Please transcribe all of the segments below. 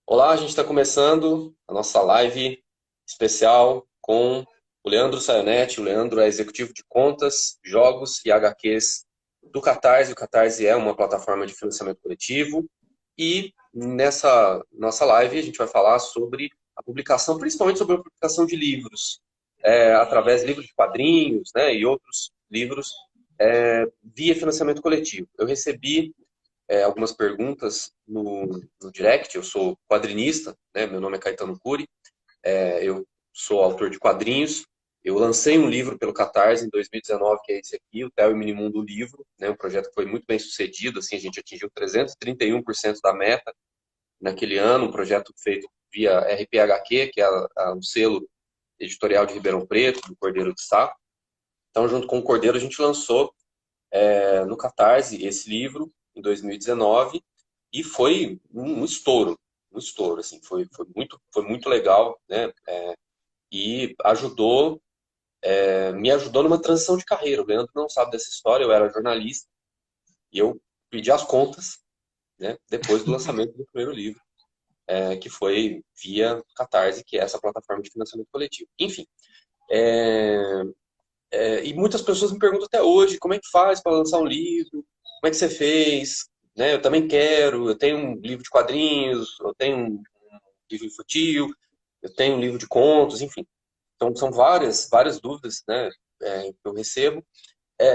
Olá, a gente está começando a nossa live especial com o Leandro Saionetti. O Leandro é executivo de contas, jogos e HQs do Catarse. O Catarse é uma plataforma de financiamento coletivo. E nessa nossa live a gente vai falar sobre a publicação, principalmente sobre a publicação de livros, através de livros de quadrinhos, né, e outros livros, via financiamento coletivo. Eu recebi algumas perguntas no direct. Eu sou quadrinista, né? Meu nome é Caetano Cury, eu sou autor de quadrinhos. Eu lancei um livro pelo Catarse em 2019, que é esse aqui, o Theo e o Minimundo Livro, né? Um projeto que foi muito bem sucedido, assim, a gente atingiu 331% da meta naquele ano, um projeto feito via RPHQ, que é um selo editorial de Ribeirão Preto, do Cordeiro de Sá. Então, junto com o Cordeiro, a gente lançou no Catarse esse livro em 2019 e foi um estouro, assim, foi muito legal, né? E me ajudou numa transição de carreira. O Leandro não sabe dessa história, eu era jornalista e eu pedi as contas, né? Depois do lançamento do primeiro livro, que foi via Catarse, que é essa plataforma de financiamento coletivo. Enfim, é, e muitas pessoas me perguntam até hoje como é que faz para lançar um livro, como é que você fez, né? Eu também quero, eu tenho um livro de quadrinhos, eu tenho um livro infantil, eu tenho um livro de contos, enfim. Então são várias dúvidas, né, que eu recebo.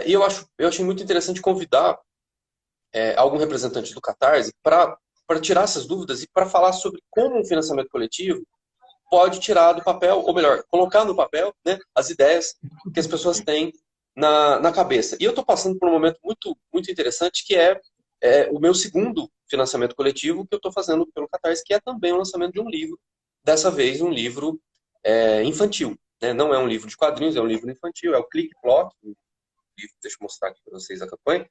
E eu achei muito interessante convidar algum representante do Catarse para tirar essas dúvidas e para falar sobre como um financiamento coletivo pode tirar do papel, ou melhor, colocar no papel, né, as ideias que as pessoas têm na cabeça. E eu estou passando por um momento muito interessante, que é o meu segundo financiamento coletivo que eu estou fazendo pelo Catarse, que é também o lançamento de um livro, dessa vez um livro infantil. Né? Não é um livro de quadrinhos, é um livro infantil, é o Clique Clock, um livro, deixa eu mostrar aqui para vocês a campanha.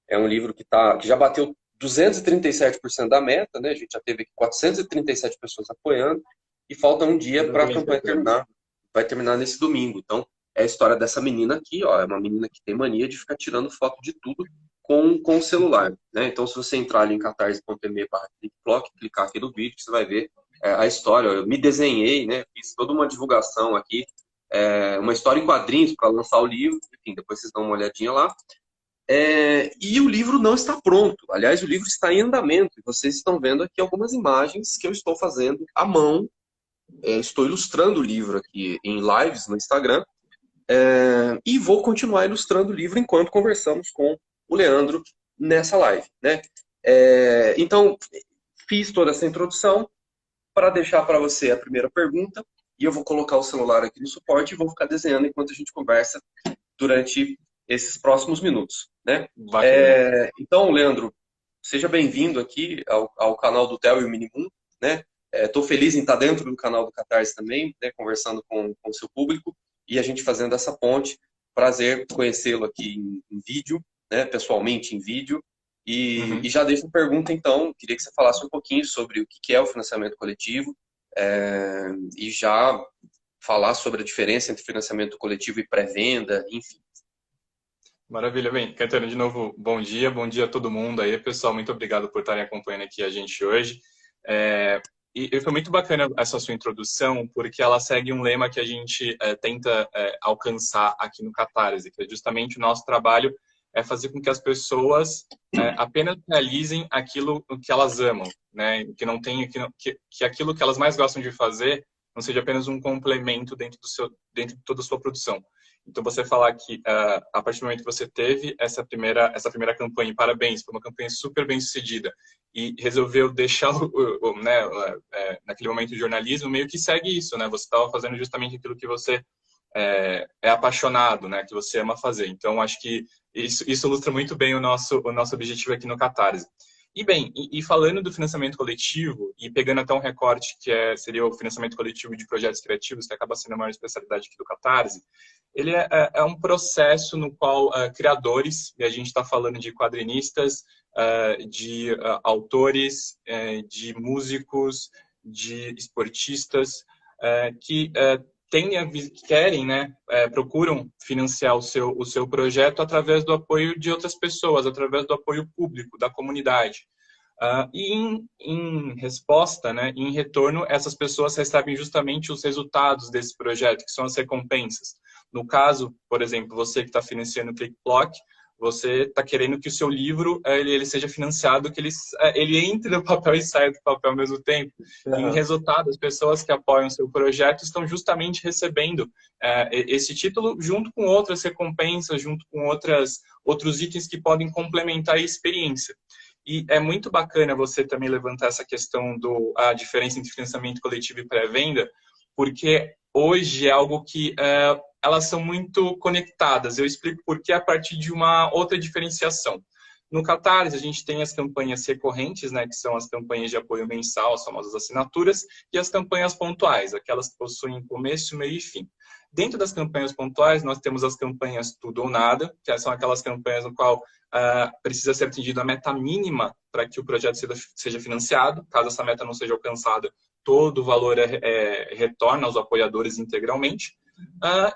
É um livro que já bateu 237% da meta, né? A gente já teve aqui 437 pessoas apoiando e falta um dia para a campanha terminar. Vai terminar nesse domingo. Então, é a história dessa menina aqui, ó, é uma menina que tem mania de ficar tirando foto de tudo com o celular, né? Então, se você entrar ali em catarse.me/clickblock, clicar aqui no vídeo, você vai ver a história. Eu me desenhei, né? Fiz toda uma divulgação aqui, uma história em quadrinhos para lançar o livro. Enfim, depois vocês dão uma olhadinha lá. E o livro não está pronto. Aliás, o livro está em andamento. E vocês estão vendo aqui algumas imagens que eu estou fazendo à mão. Estou ilustrando o livro aqui em lives no Instagram. E vou continuar ilustrando o livro enquanto conversamos com o Leandro nessa live, né? Então, fiz toda essa introdução para deixar para você a primeira pergunta. E eu vou colocar o celular aqui no suporte e vou ficar desenhando enquanto a gente conversa durante esses próximos minutos, né? Bacana. Então, Leandro, seja bem-vindo aqui ao canal do Theo e o Minimundo, né? Estou feliz em estar dentro do canal do Catarse também, né? Conversando com o seu público e a gente fazendo essa ponte. Prazer conhecê-lo aqui em vídeo, né? Pessoalmente em vídeo. E Uhum. já deixo a pergunta, então, queria que você falasse um pouquinho sobre o que é o financiamento coletivo, e já falar sobre a diferença entre financiamento coletivo e pré-venda, enfim. Maravilha. Bem, Caetano, de novo, bom dia a todo mundo aí, pessoal. Muito obrigado por estarem acompanhando aqui a gente hoje. É, e foi muito bacana essa sua introdução, porque ela segue um lema que a gente tenta alcançar aqui no Catarse, que é justamente o nosso trabalho é fazer com que as pessoas apenas realizem aquilo que elas amam, né? Que não tenha que aquilo que elas mais gostam de fazer não seja apenas um complemento dentro de toda a sua produção. Então, você falar que a partir do momento que você teve essa primeira campanha, e parabéns, foi uma campanha super bem sucedida, e resolveu deixar, né, naquele momento de jornalismo, meio que segue isso, né? Você estava fazendo justamente aquilo que você é apaixonado, né? Que você ama fazer. Então, acho que isso ilustra muito bem o nosso objetivo aqui no Catarse. E bem, falando do financiamento coletivo, e pegando até um recorte seria o financiamento coletivo de projetos criativos, que acaba sendo a maior especialidade aqui do Catarse, ele é um processo no qual criadores, e a gente está falando de quadrinistas, de autores, de músicos, de esportistas, que querem, né, procuram financiar o seu projeto através do apoio de outras pessoas, através do apoio público, da comunidade. E em resposta, né, em retorno, essas pessoas recebem justamente os resultados desse projeto, que são as recompensas. No caso, por exemplo, você que está financiando o ClickBlock, você está querendo que o seu livro ele seja financiado, que ele entre no papel e saia do papel ao mesmo tempo. Em Aham. resultado, as pessoas que apoiam o seu projeto estão justamente recebendo esse título junto com outras recompensas, junto com outros itens que podem complementar a experiência. E é muito bacana você também levantar essa questão da diferença entre financiamento coletivo e pré-venda, porque hoje é algo que elas são muito conectadas. Eu explico por que a partir de uma outra diferenciação. No Catarse, a gente tem as campanhas recorrentes, né, que são as campanhas de apoio mensal, as famosas assinaturas, e as campanhas pontuais, aquelas que possuem começo, meio e fim. Dentro das campanhas pontuais, nós temos as campanhas tudo ou nada, que são aquelas campanhas no qual precisa ser atingida a meta mínima para que o projeto seja financiado. Caso essa meta não seja alcançada, todo o valor retorna aos apoiadores integralmente.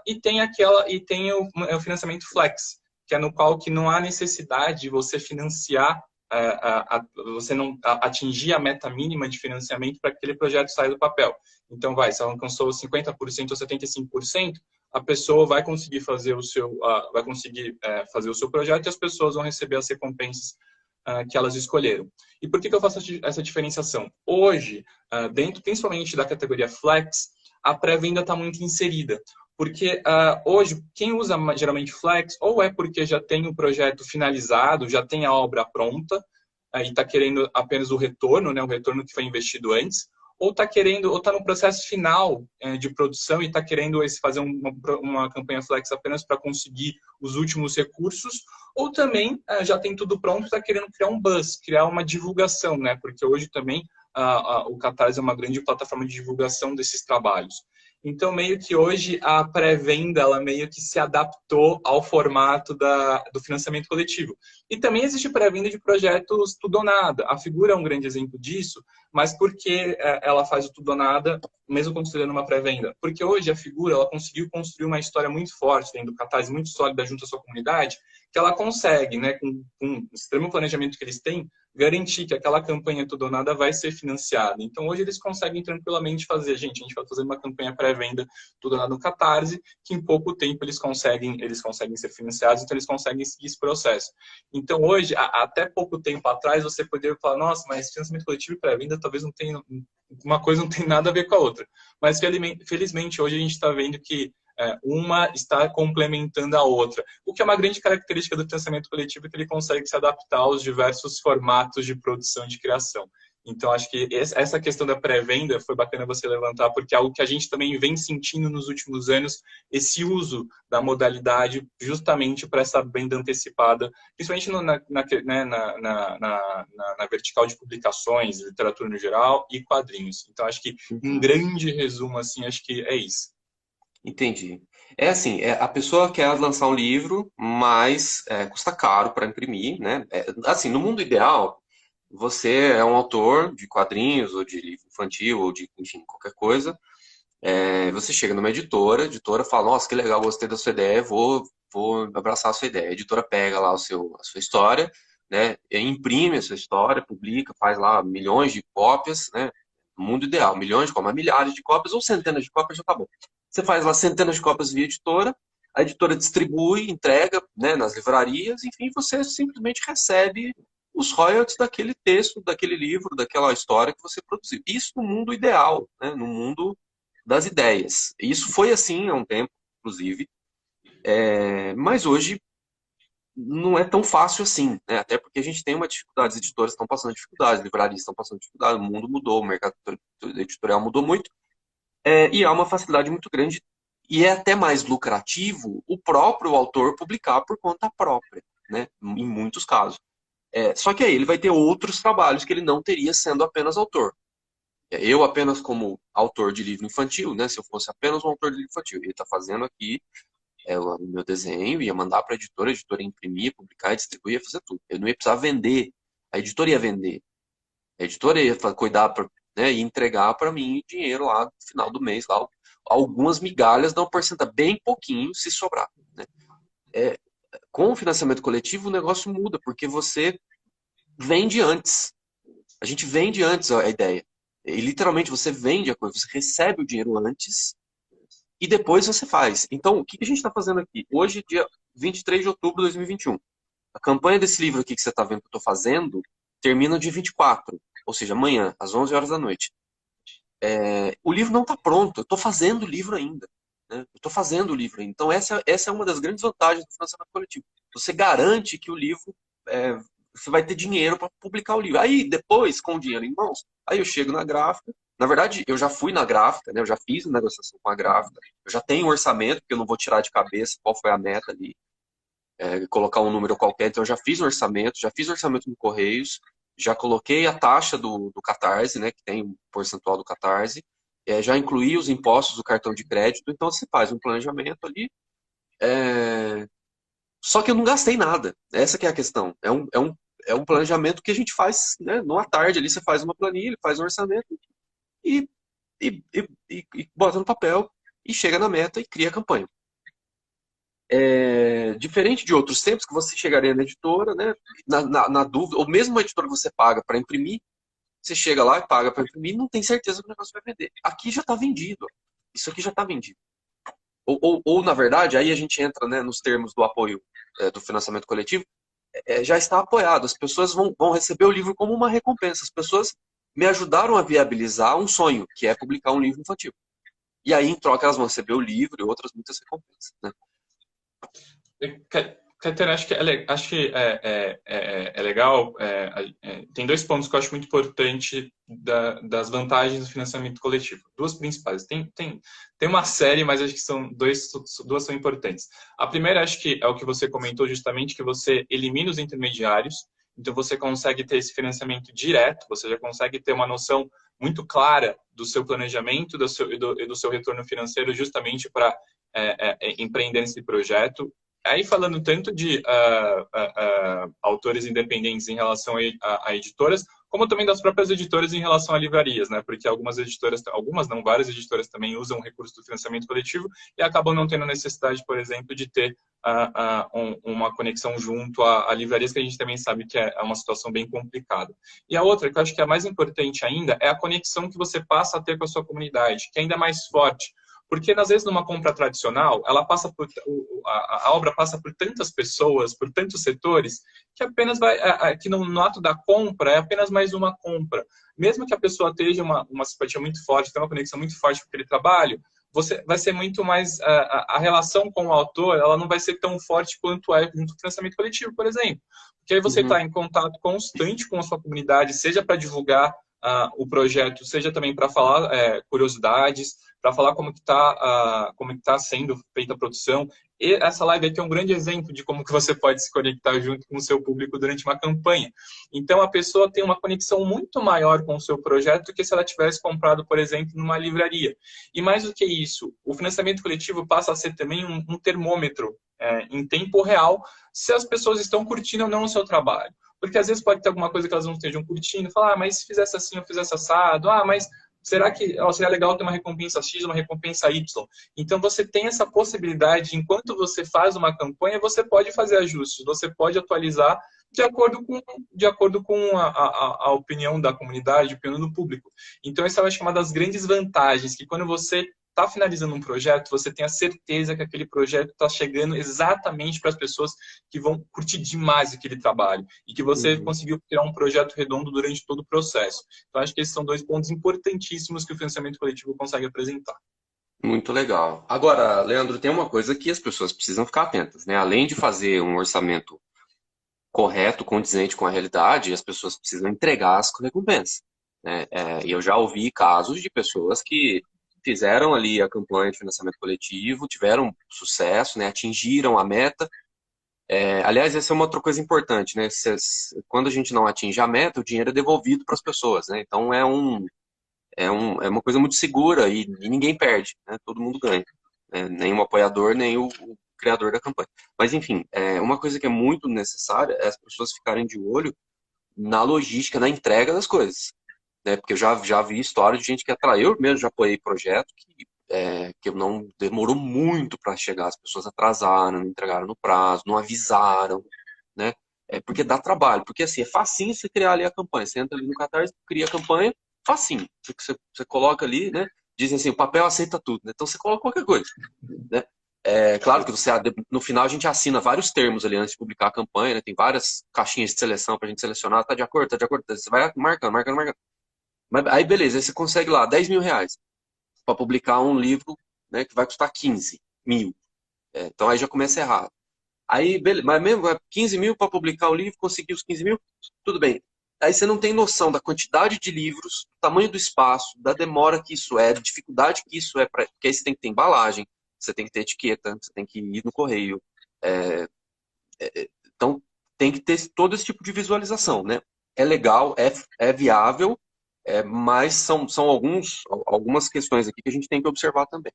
E tem o financiamento flex, que é no qual que não há necessidade de você financiar, você não atingir a meta mínima de financiamento para que aquele projeto saia do papel. Então, se ela alcançou 50% ou 75%, a pessoa vai conseguir fazer fazer o seu projeto e as pessoas vão receber as recompensas que elas escolheram. E por que eu faço essa diferenciação? Hoje, dentro principalmente da categoria Flex, a pré-venda está muito inserida. Porque hoje, quem usa geralmente Flex, ou é porque já tem o projeto finalizado, já tem a obra pronta, e está querendo apenas o retorno, né, o retorno que foi investido antes, ou está no processo final de produção e está querendo fazer uma campanha Flex apenas para conseguir os últimos recursos, ou também já tem tudo pronto e está querendo criar um buzz, criar uma divulgação, né? Porque hoje também o Catarse é uma grande plataforma de divulgação desses trabalhos. Então, meio que hoje a pré-venda, ela meio que se adaptou ao formato do financiamento coletivo. E também existe pré-venda de projetos tudo ou nada. A Figura é um grande exemplo disso, mas por que ela faz o tudo ou nada, mesmo considerando uma pré-venda? Porque hoje a Figura, ela conseguiu construir uma história muito forte dentro do Catarse, muito sólida junto à sua comunidade, que ela consegue, né, com o extremo planejamento que eles têm, garantir que aquela campanha tudo ou nada vai ser financiada. Então, hoje eles conseguem tranquilamente fazer, a gente vai fazer uma campanha pré-venda tudo ou nada no Catarse, que em pouco tempo eles conseguem ser financiados, então eles conseguem seguir esse processo. Então, hoje, até pouco tempo atrás, você poderia falar, nossa, mas financiamento coletivo e pré-venda talvez não tenha, uma coisa não tem nada a ver com a outra. Mas, felizmente, hoje a gente está vendo que uma está complementando a outra. O que é uma grande característica do financiamento coletivo, que ele consegue se adaptar aos diversos formatos de produção e de criação. Então, acho que essa questão da pré-venda foi bacana você levantar, porque é algo que a gente também vem sentindo nos últimos anos, esse uso da modalidade justamente para essa venda antecipada, principalmente na vertical de publicações, literatura no geral e quadrinhos. Então, acho que, em grande resumo, assim, acho que é isso. Entendi. É assim, a pessoa quer lançar um livro, mas custa caro para imprimir, né? Assim, no mundo ideal, você é um autor de quadrinhos, ou de livro infantil, ou de, enfim, qualquer coisa. Você chega numa editora, a editora fala, nossa, que legal, gostei da sua ideia, vou abraçar a sua ideia. A editora pega lá a sua história, né? Imprime a sua história, publica, faz lá milhões de cópias, né? No mundo ideal, milhões de cópias, milhares de cópias ou centenas de cópias já tá bom. Você faz lá centenas de cópias via editora, a editora distribui, entrega, né, nas livrarias, enfim, você simplesmente recebe os royalties daquele texto, daquele livro, daquela história que você produziu. Isso no mundo ideal, né, no mundo das ideias. Isso foi assim há um tempo, inclusive, mas hoje não é tão fácil assim, né? Até porque a gente tem uma dificuldade, os editores estão passando dificuldade, livrarias estão passando dificuldade, o mundo mudou, o mercado editorial mudou muito, e há uma facilidade muito grande, e é até mais lucrativo o próprio autor publicar por conta própria, né? Em muitos casos. Só que aí ele vai ter outros trabalhos que ele não teria sendo apenas autor. Eu apenas como autor de livro infantil, né? Se eu fosse apenas um autor de livro infantil, ele está fazendo aqui o meu desenho, ia mandar para a editora ia imprimir, publicar, distribuir, ia fazer tudo. Eu não ia precisar vender, a editora ia vender. A editora ia cuidar, né, e entregar para mim dinheiro lá no final do mês, lá, algumas migalhas, dá um porcentagem, bem pouquinho, se sobrar. Né? Com o financiamento coletivo, o negócio muda, porque você vende antes. A gente vende antes a ideia. E literalmente você vende a coisa, você recebe o dinheiro antes e depois você faz. Então, o que a gente está fazendo aqui? Hoje, dia 23 de outubro de 2021. A campanha desse livro aqui que você está vendo que eu estou fazendo termina dia 24, ou seja, amanhã, às 11 horas da noite. O livro não está pronto, eu estou fazendo o livro ainda. Né? Eu estou fazendo o livro ainda. Então, essa é uma das grandes vantagens do financiamento coletivo. Você garante que o livro, você vai ter dinheiro para publicar o livro. Aí, depois, com o dinheiro em mãos, aí eu chego na gráfica. Na verdade, eu já fui na gráfica, né? Eu já fiz a negociação com a gráfica, eu já tenho um orçamento, porque eu não vou tirar de cabeça qual foi a meta ali, colocar um número qualquer. Então, eu já fiz o orçamento, já fiz o orçamento no Correios, já coloquei a taxa do Catarse, né, que tem um percentual do Catarse, já incluí os impostos do cartão de crédito, então você faz um planejamento ali. Só que eu não gastei nada, essa que é a questão. É um planejamento que a gente faz, né, numa tarde ali, você faz uma planilha, faz um orçamento e, e bota no papel e chega na meta e cria a campanha. Diferente de outros tempos que você chegaria na editora, né, na dúvida, ou mesmo uma editora que você paga para imprimir, você chega lá e paga para imprimir e não tem certeza que o negócio vai vender. Aqui já está vendido. Isso aqui já está vendido. Ou, na verdade, aí a gente entra, né, nos termos do apoio do financiamento coletivo, já está apoiado. As pessoas vão receber o livro como uma recompensa. As pessoas me ajudaram a viabilizar um sonho, que é publicar um livro infantil. E aí, em troca, elas vão receber o livro e outras muitas recompensas. Né? Caetano, acho que é legal. Tem dois pontos que eu acho muito importante das vantagens do financiamento coletivo. Duas principais. Tem uma série, mas acho que duas são importantes. A primeira, acho que é o que você comentou justamente, que você elimina os intermediários. Então, você consegue ter esse financiamento direto, você já consegue ter uma noção muito clara do seu planejamento e do seu retorno financeiro justamente para empreender nesse projeto. Aí falando tanto de autores independentes em relação a editoras, como também das próprias editoras em relação a livrarias, né? Porque algumas editoras, algumas não, várias editoras também usam o recurso do financiamento coletivo e acabam não tendo necessidade, por exemplo, de ter uma conexão junto a livrarias, que a gente também sabe que é uma situação bem complicada. E a outra, que eu acho que é a mais importante ainda, é a conexão que você passa a ter com a sua comunidade, que é ainda mais forte. Porque, às vezes, numa compra tradicional, a obra passa por tantas pessoas, por tantos setores, que apenas que no ato da compra é apenas mais uma compra. Mesmo que a pessoa tenha uma simpatia muito forte, tenha uma conexão muito forte com aquele trabalho, vai ser muito mais... A relação com o autor, ela não vai ser tão forte quanto é junto com o financiamento coletivo, por exemplo. Porque aí você está em contato constante com a sua comunidade, seja para divulgar o projeto, seja também para falar curiosidades, para falar como que tá sendo feita a produção. E essa live aqui é um grande exemplo de como que você pode se conectar junto com o seu público durante uma campanha. Então, a pessoa tem uma conexão muito maior com o seu projeto do que se ela tivesse comprado, por exemplo, numa livraria. E mais do que isso, o financiamento coletivo passa a ser também um termômetro em tempo real se as pessoas estão curtindo ou não o seu trabalho. Porque às vezes pode ter alguma coisa que elas não estejam curtindo, falar, mas se fizesse assim, eu fizesse assado, mas será que seria legal ter uma recompensa X, uma recompensa Y? Então, você tem essa possibilidade, enquanto você faz uma campanha, você pode fazer ajustes, você pode atualizar de acordo com a opinião da comunidade, a opinião do público. Então, essa eu acho que é uma das grandes vantagens, que quando você está finalizando um projeto, você tem a certeza que aquele projeto está chegando exatamente para as pessoas que vão curtir demais aquele trabalho e que você conseguiu criar um projeto redondo durante todo o processo. Então, acho que esses são dois pontos importantíssimos que o financiamento coletivo consegue apresentar. Muito legal. Agora, Leandro, tem uma coisa que as pessoas precisam ficar atentas, né? Além de fazer um orçamento correto, condizente com a realidade, as pessoas precisam entregar as recompensas. Né? E eu já ouvi casos de pessoas que fizeram ali a campanha de financiamento coletivo, tiveram sucesso, né? Atingiram a meta. Aliás, essa é uma outra coisa importante, né? Quando a gente não atinge a meta, o dinheiro é devolvido para as pessoas, né? Então é uma coisa muito segura e ninguém perde, né? Todo mundo ganha. Nem o apoiador, nem o criador da campanha. Mas, enfim, uma coisa que é muito necessária é as pessoas ficarem de olho na logística, na entrega das coisas. Né? Porque eu já vi história de gente que atraiu, eu mesmo já apoiei projeto que não demorou muito para chegar, as pessoas atrasaram, não entregaram no prazo, não avisaram, né? Porque dá trabalho. Porque assim, é facinho você criar ali a campanha. Você entra ali no Catarse, cria a campanha, facinho. Você coloca ali, né? Dizem assim, o papel aceita tudo, né? Então você coloca qualquer coisa, né? É claro que no final a gente assina vários termos ali antes de publicar a campanha, né? Tem várias caixinhas de seleção pra gente selecionar, tá de acordo, tá de acordo. Você vai marcando, marcando, marcando. Mas aí beleza, aí você consegue lá 10 mil reais para publicar um livro, né, que vai custar 15 mil. Então aí já começa errado. Aí, beleza, mas mesmo 15 mil para publicar o livro, conseguir os 15 mil, tudo bem. Aí você não tem noção da quantidade de livros, do tamanho do espaço, da demora que isso é, da dificuldade que isso é, porque aí você tem que ter embalagem, você tem que ter etiqueta, você tem que ir no correio. É, então, tem que ter todo esse tipo de visualização, né? É legal, é viável, mas são algumas questões aqui que a gente tem que observar também.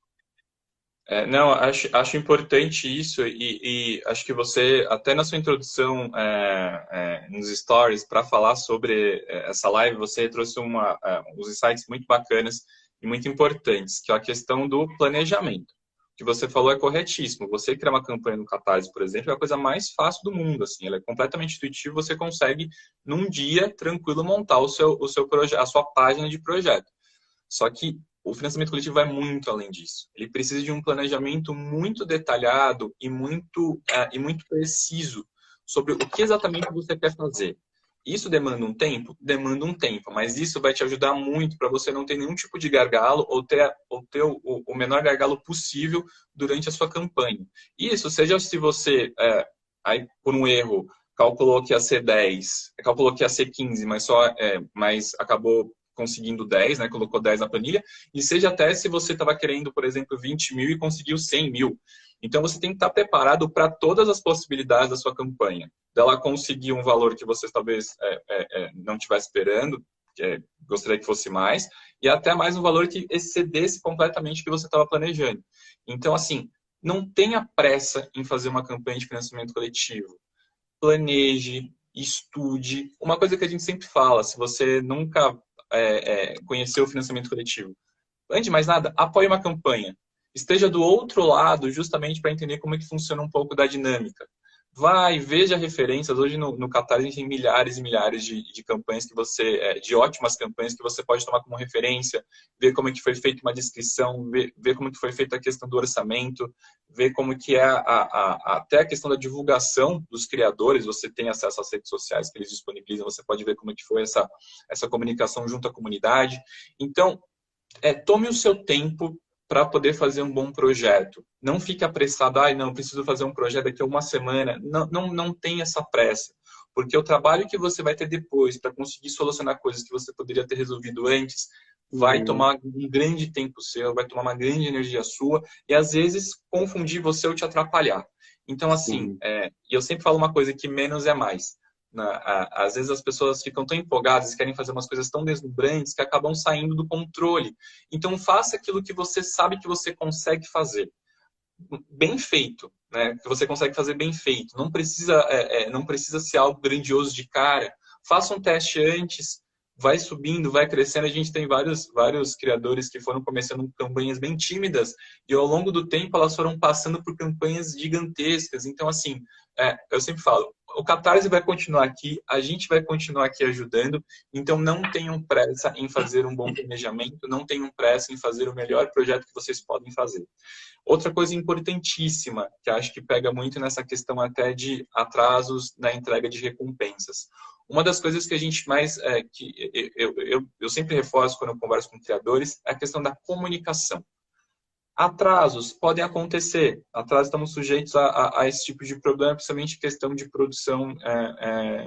Não, acho importante isso e acho que você, até na sua introdução nos stories, para falar sobre essa live, você trouxe uns insights muito bacanas e muito importantes, que é a questão do planejamento. O que você falou é corretíssimo. Você criar uma campanha no Catarse, por exemplo, é a coisa mais fácil do mundo. Assim, ela é completamente intuitiva, você consegue, num dia, tranquilo, montar o seu projeto, a sua página de projeto. Só que o financiamento coletivo vai muito além disso. Ele precisa de um planejamento muito detalhado e muito preciso sobre o que exatamente você quer fazer. Isso demanda um tempo? Demanda um tempo, mas isso vai te ajudar muito para você não ter nenhum tipo de gargalo ou ter o menor gargalo possível durante a sua campanha. Isso, seja se você, aí por um erro, calculou que ia ser 10, calculou que ia ser 15, mas acabou conseguindo 10, né? Colocou 10 na planilha, e seja até se você estava querendo, por exemplo, 20 mil e conseguiu 100 mil. Então, você tem que estar preparado para todas as possibilidades da sua campanha. Dela conseguir um valor que você talvez não estivesse esperando, gostaria que fosse mais, e até mais um valor que excedesse completamente o que você estava planejando. Então, assim, não tenha pressa em fazer uma campanha de financiamento coletivo. Planeje, estude. Uma coisa que a gente sempre fala, se você nunca conheceu o financiamento coletivo, antes de mais nada, apoie uma campanha. Esteja do outro lado justamente para entender como é que funciona um pouco da dinâmica. Vai, veja referências. Hoje no Catar a gente tem milhares e milhares de campanhas que de ótimas campanhas que você pode tomar como referência, ver como é que foi feita uma descrição, ver como é que foi feita a questão do orçamento, ver como que é até a questão da divulgação dos criadores. Você tem acesso às redes sociais que eles disponibilizam, você pode ver como é que foi essa comunicação junto à comunidade. Então, tome o seu tempo para poder fazer um bom projeto. Não fique apressado, não, preciso fazer um projeto daqui a uma semana. Não tenha essa pressa, porque o trabalho que você vai ter depois para conseguir solucionar coisas que você poderia ter resolvido antes vai tomar um grande tempo seu, vai tomar uma grande energia sua e às vezes confundir você ou te atrapalhar. Então, assim, eu sempre falo uma coisa que menos é mais. Às vezes as pessoas ficam tão empolgadas e querem fazer umas coisas tão deslumbrantes que acabam saindo do controle. Então, faça aquilo que você sabe que você consegue fazer. Bem feito, né? Que você consegue fazer bem feito. Não precisa ser algo grandioso de cara. Faça um teste antes, vai subindo, vai crescendo. A gente tem vários criadores que foram começando campanhas bem tímidas e ao longo do tempo elas foram passando por campanhas gigantescas. Então, assim, eu sempre falo, o Catarse vai continuar aqui, a gente vai continuar aqui ajudando, então não tenham pressa em fazer um bom planejamento, não tenham pressa em fazer o melhor projeto que vocês podem fazer. Outra coisa importantíssima, que acho que pega muito nessa questão até de atrasos na entrega de recompensas. Uma das coisas que a gente mais, eu sempre reforço quando eu converso com criadores, é a questão da comunicação. Atrasos podem acontecer. Atrasos, estamos sujeitos a esse tipo de problema, principalmente questão de produção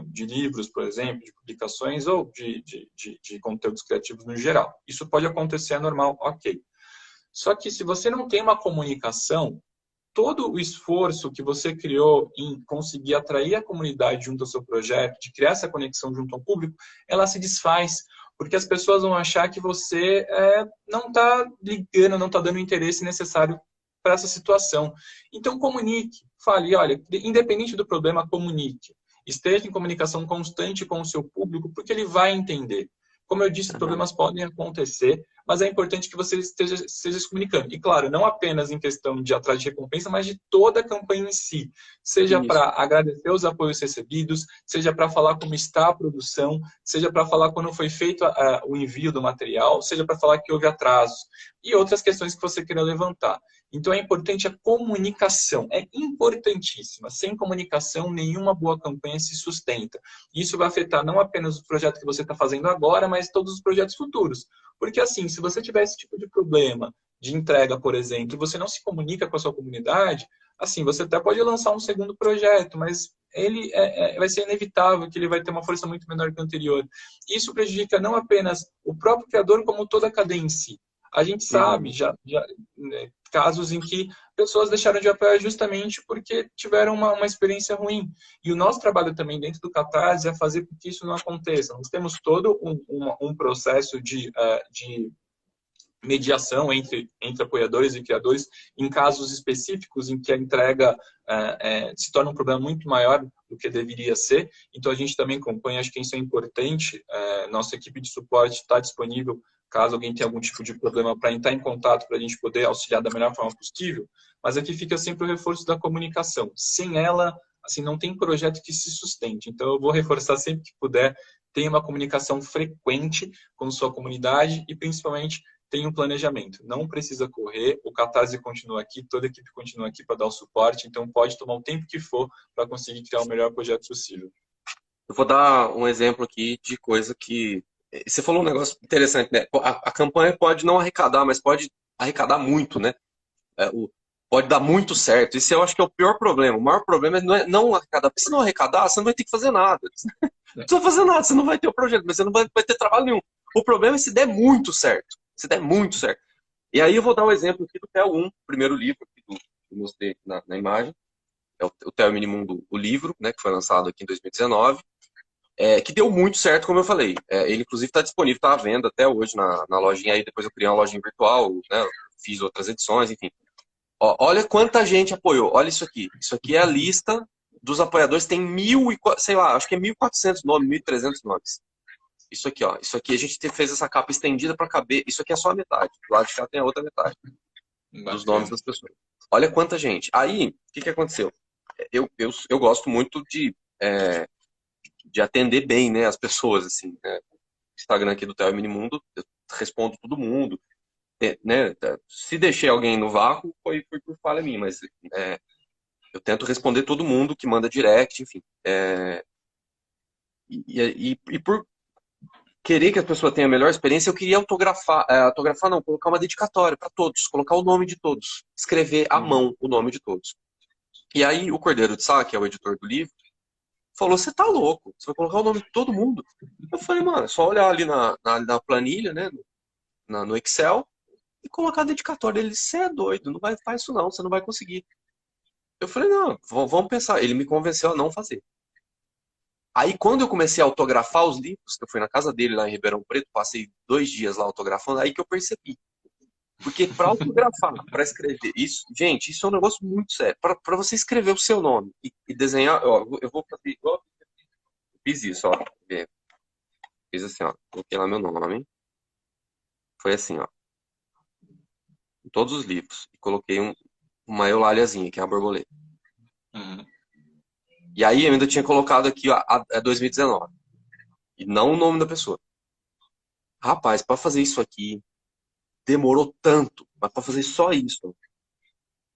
de livros, por exemplo, de publicações ou de conteúdos criativos no geral. Isso pode acontecer, é normal, ok. Só que se você não tem uma comunicação, todo o esforço que você criou em conseguir atrair a comunidade junto ao seu projeto, de criar essa conexão junto ao público, ela se desfaz. Porque as pessoas vão achar que você não está ligando, não está dando o interesse necessário para essa situação. Então, comunique. Fale, olha, independente do problema, comunique. Esteja em comunicação constante com o seu público, porque ele vai entender. Como eu disse, problemas podem acontecer, mas é importante que você esteja se comunicando. E claro, não apenas em questão de atrás de recompensa, mas de toda a campanha em si. Seja Isso. para agradecer os apoios recebidos, seja para falar como está a produção, seja para falar quando foi feito o envio do material, seja para falar que houve atrasos e outras questões que você queira levantar. Então é importante a comunicação, é importantíssima. Sem comunicação, nenhuma boa campanha se sustenta. Isso vai afetar não apenas o projeto que você está fazendo agora, mas todos os projetos futuros. Porque assim, se você tiver esse tipo de problema de entrega, por exemplo, e você não se comunica com a sua comunidade, assim, você até pode lançar um segundo projeto, mas ele vai ser inevitável que ele vai ter uma força muito menor que o anterior. Isso prejudica não apenas o próprio criador, como toda a cadeia em si. A gente sabe né, casos em que pessoas deixaram de apoiar justamente porque tiveram uma experiência ruim. E o nosso trabalho também dentro do Catarse é fazer com que isso não aconteça. Nós temos todo um processo de mediação entre apoiadores e criadores em casos específicos em que a entrega se torna um problema muito maior do que deveria ser. Então, a gente também acompanha, acho que isso é importante. Nossa equipe de suporte está disponível caso alguém tenha algum tipo de problema para entrar em contato para a gente poder auxiliar da melhor forma possível. Mas aqui fica sempre o reforço da comunicação. Sem ela, assim, não tem projeto que se sustente. Então, eu vou reforçar sempre que puder, tenha uma comunicação frequente com sua comunidade e, principalmente, tem um planejamento. Não precisa correr, o Catarse continua aqui, toda a equipe continua aqui para dar o suporte, então pode tomar o tempo que for para conseguir criar o melhor projeto possível. Eu vou dar um exemplo aqui de coisa que... Você falou um negócio interessante, né? A campanha pode não arrecadar, mas pode arrecadar muito, né? Pode dar muito certo. Isso eu acho que é o pior problema. O maior problema é não arrecadar. Porque se não arrecadar, você não vai ter que fazer nada. Não precisa fazer nada, você não vai ter o projeto, mas você não vai ter trabalho nenhum. O problema é se der muito certo. Se der muito certo. E aí eu vou dar um exemplo aqui do Theo 1, primeiro livro que eu mostrei aqui na imagem. É o Theo Minimundo, o livro, né, que foi lançado aqui em 2019. Que deu muito certo, como eu falei. Ele, inclusive, está disponível, está à venda até hoje na lojinha. Aí depois eu criei uma lojinha virtual, né, fiz outras edições, enfim. Ó, olha quanta gente apoiou. Olha isso aqui. Isso aqui é a lista dos apoiadores. Tem sei lá, acho que é 1.400 nomes, 1.300 nomes. Isso aqui, ó. Isso aqui a gente fez essa capa estendida para caber. Isso aqui é só a metade. Do lado de cá tem a outra metade. Dos nomes das pessoas. Olha quanta gente. Aí, o que aconteceu? Eu gosto muito de atender bem, né, as pessoas, assim, né? O Instagram aqui do Theo Minimundo, eu respondo todo mundo, né? Se deixei alguém no vácuo, foi por falha minha, mas eu tento responder todo mundo que manda direct, enfim. E por querer que a pessoa tenha a melhor experiência, eu queria autografar não, colocar uma dedicatória para todos, colocar o nome de todos, escrever à mão o nome de todos. E aí o Cordeiro de Sá, que é o editor do livro, falou, você tá louco, você vai colocar o nome de todo mundo? Eu falei, mano, é só olhar ali na planilha, né, no Excel, e colocar a dedicatória. Ele disse, você é doido, não vai fazer isso não, você não vai conseguir. Eu falei, não, vamos pensar. Ele me convenceu a não fazer. Aí, quando eu comecei a autografar os livros, que eu fui na casa dele lá em Ribeirão Preto, passei 2 dias lá autografando, aí que eu percebi. Porque para autografar, para escrever, isso, gente, isso é um negócio muito sério. Para você escrever o seu nome e desenhar, ó, eu vou fazer igual. Eu fiz isso, ó. Fiz assim, ó. Coloquei lá meu nome. Foi assim, ó. Em todos os livros. E coloquei uma euláliazinha, que é a borboleta. Uhum. E aí eu ainda tinha colocado aqui, ó, a 2019. E não o nome da pessoa. Rapaz, para fazer isso aqui, demorou tanto. Mas para fazer só isso.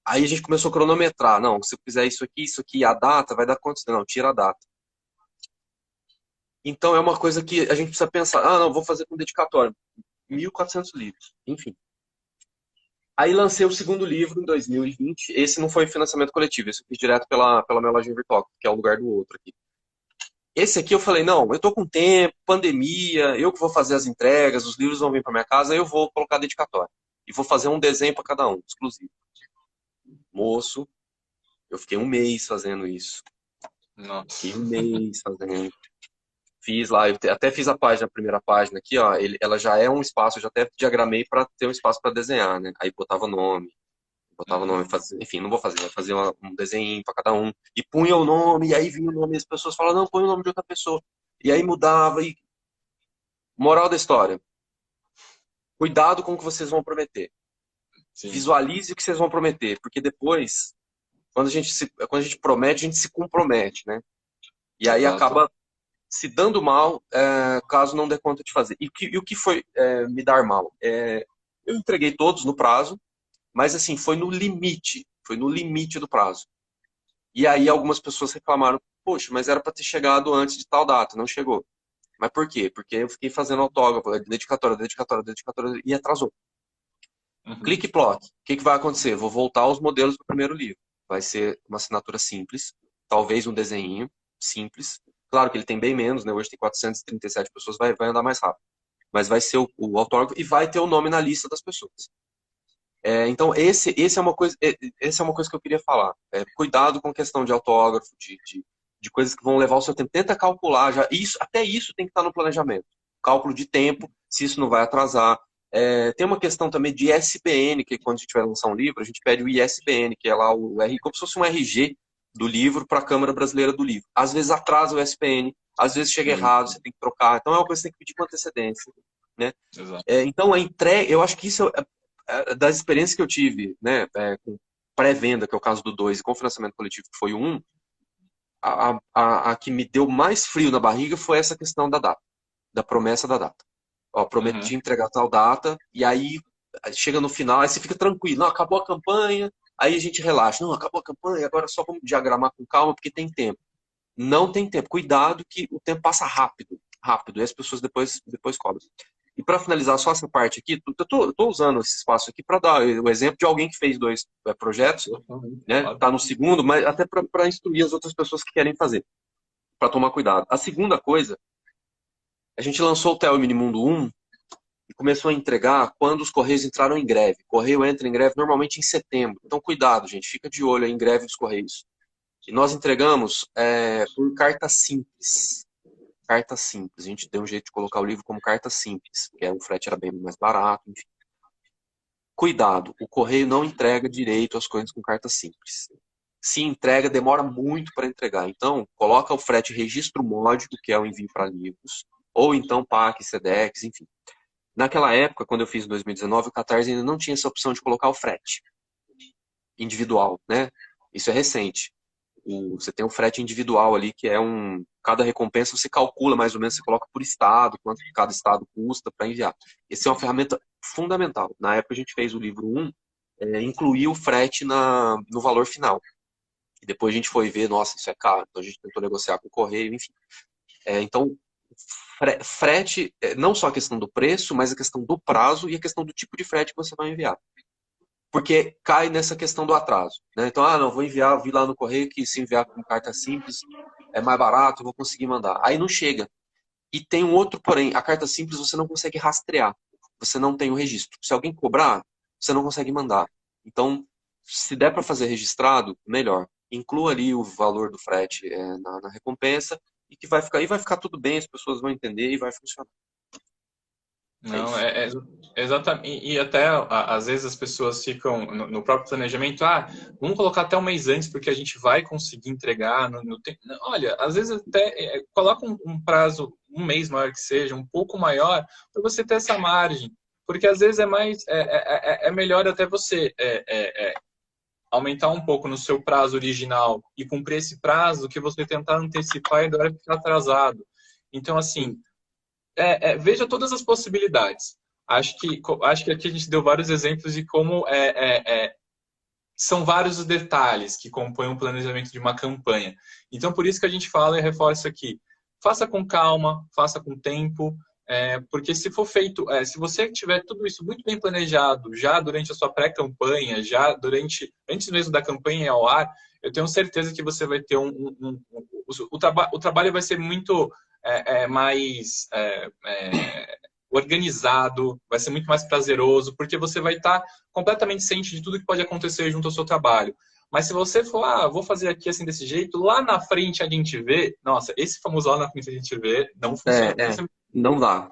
Aí a gente começou a cronometrar. Não, se eu fizer isso aqui, a data, vai dar quantos? Não, tira a data. Então é uma coisa que a gente precisa pensar. Ah, não, vou fazer com dedicatório. 1.400 livros. Enfim. Aí lancei o segundo livro em 2020. Esse não foi financiamento coletivo. Esse eu fiz direto pela minha loja virtual, que é o lugar do outro aqui. Esse aqui eu falei, não, eu tô com tempo, pandemia, eu que vou fazer as entregas, os livros vão vir para minha casa, eu vou colocar dedicatória. E vou fazer um desenho para cada um, exclusivo. Moço, eu fiquei 1 mês fazendo isso. Nossa. Fiquei 1 mês fazendo. Fiz lá, eu até fiz a primeira página aqui, ó. Ela já é um espaço, eu já até diagramei para ter um espaço para desenhar, né? Aí botava nome, enfim, não vou fazer, vai fazer um desenho para cada um. E punha o nome, e aí vinha o nome, e as pessoas falavam, não, põe o nome de outra pessoa. E aí mudava, e moral da história. cuidado com o que vocês vão prometer. Sim. Visualize o que vocês vão prometer, porque depois, quando a gente promete, a gente se compromete, né? E aí Exato. acaba se dando mal, caso não dê conta de fazer. E o que foi me dar mal? Eu entreguei todos no prazo, mas assim, foi no limite do prazo. E aí algumas pessoas reclamaram, poxa, mas era para ter chegado antes de tal data, não chegou. Mas por quê? Porque eu fiquei fazendo autógrafo, dedicatória, e atrasou. Uhum. Clique Block. O que vai acontecer? Vou voltar aos modelos do primeiro livro. Vai ser uma assinatura simples, talvez um desenho simples. Claro que ele tem bem menos, né? Hoje tem 437 pessoas, vai andar mais rápido. Mas vai ser o autógrafo e vai ter o nome na lista das pessoas. Então, essa é uma coisa que eu queria falar. Cuidado com a questão de autógrafo, de coisas que vão levar o seu tempo. Tenta calcular já. Até isso tem que estar no planejamento. Cálculo de tempo, se isso não vai atrasar. Tem uma questão também de ISBN, que quando a gente vai lançar um livro, a gente pede o ISBN, que é lá como se fosse um RG do livro para a Câmara Brasileira do Livro. Às vezes atrasa o ISBN, às vezes chega errado, você tem que trocar. Então é uma coisa que você tem que pedir com antecedência. Né? Exato. Então a entrega, eu acho que isso das experiências que eu tive, né, com pré-venda, que é o caso do 2, e com financiamento coletivo, que foi o 1, a que me deu mais frio na barriga foi essa questão da data, da promessa da data. Ó, prometi entregar tal data, e aí chega no final, aí você fica tranquilo, não, acabou a campanha, aí a gente relaxa, não, acabou a campanha, agora só vamos diagramar com calma, porque tem tempo. Não tem tempo, cuidado que o tempo passa rápido, e as pessoas depois cobram. E para finalizar só essa parte aqui, eu tô usando esse espaço aqui para dar o exemplo de alguém que fez 2 projetos, né? Claro. Tá no segundo, mas até para instruir as outras pessoas que querem fazer, para tomar cuidado. A segunda coisa, a gente lançou o TEL Minimundo 1 e começou a entregar quando os Correios entraram em greve. O Correio entra em greve normalmente em setembro. Então, cuidado, gente, fica de olho aí em greve dos Correios. E nós entregamos por carta simples. Carta simples. A gente deu um jeito de colocar o livro como carta simples, porque o frete era bem mais barato, enfim. Cuidado, o correio não entrega direito as coisas com carta simples. Se entrega, demora muito para entregar. Então, coloca o frete registro módico, que é o envio para livros, ou então PAC, SEDEX, enfim. Naquela época, quando eu fiz em 2019, o Catarse ainda não tinha essa opção de colocar o frete individual, né? Isso é recente. Você tem um frete individual ali, que cada recompensa você calcula mais ou menos, você coloca por estado, quanto cada estado custa para enviar. Essa é uma ferramenta fundamental. Na época a gente fez o livro 1, incluiu o frete no valor final. E depois a gente foi ver, nossa, isso é caro. Então a gente tentou negociar com o correio, enfim. Então, frete, não só a questão do preço, mas a questão do prazo e a questão do tipo de frete que você vai enviar. Porque cai nessa questão do atraso. Né? Então, não, vou enviar, vi lá no correio que se enviar com carta simples é mais barato, vou conseguir mandar. Aí não chega. E tem um outro, porém, a carta simples você não consegue rastrear. Você não tem o registro. Se alguém cobrar, você não consegue mandar. Então, se der para fazer registrado, melhor. Inclua ali o valor do frete na recompensa e que vai ficar tudo bem, as pessoas vão entender e vai funcionar. Não, exatamente. E até às vezes as pessoas ficam no próprio planejamento, vamos colocar até um mês antes, porque a gente vai conseguir entregar no tempo. Olha, às vezes até coloca um prazo, um mês maior que seja, um pouco maior, para você ter essa margem. Porque às vezes é melhor até você aumentar um pouco no seu prazo original e cumprir esse prazo do que você tentar antecipar e agora ficar atrasado. Então, assim. Veja todas as possibilidades. Acho que aqui a gente deu vários exemplos de como são vários os detalhes que compõem o planejamento de uma campanha. Então, por isso que a gente fala e reforça aqui. Faça com calma, faça com tempo, porque se for feito, se você tiver tudo isso muito bem planejado, já durante a sua pré-campanha, antes mesmo da campanha ir ao ar, eu tenho certeza que você vai ter o trabalho vai ser muito mais organizado, vai ser muito mais prazeroso, porque você vai estar completamente ciente de tudo que pode acontecer junto ao seu trabalho. Mas se você for, vou fazer aqui assim desse jeito, lá na frente a gente vê, nossa, esse famoso lá na frente a gente vê, não funciona. Não dá.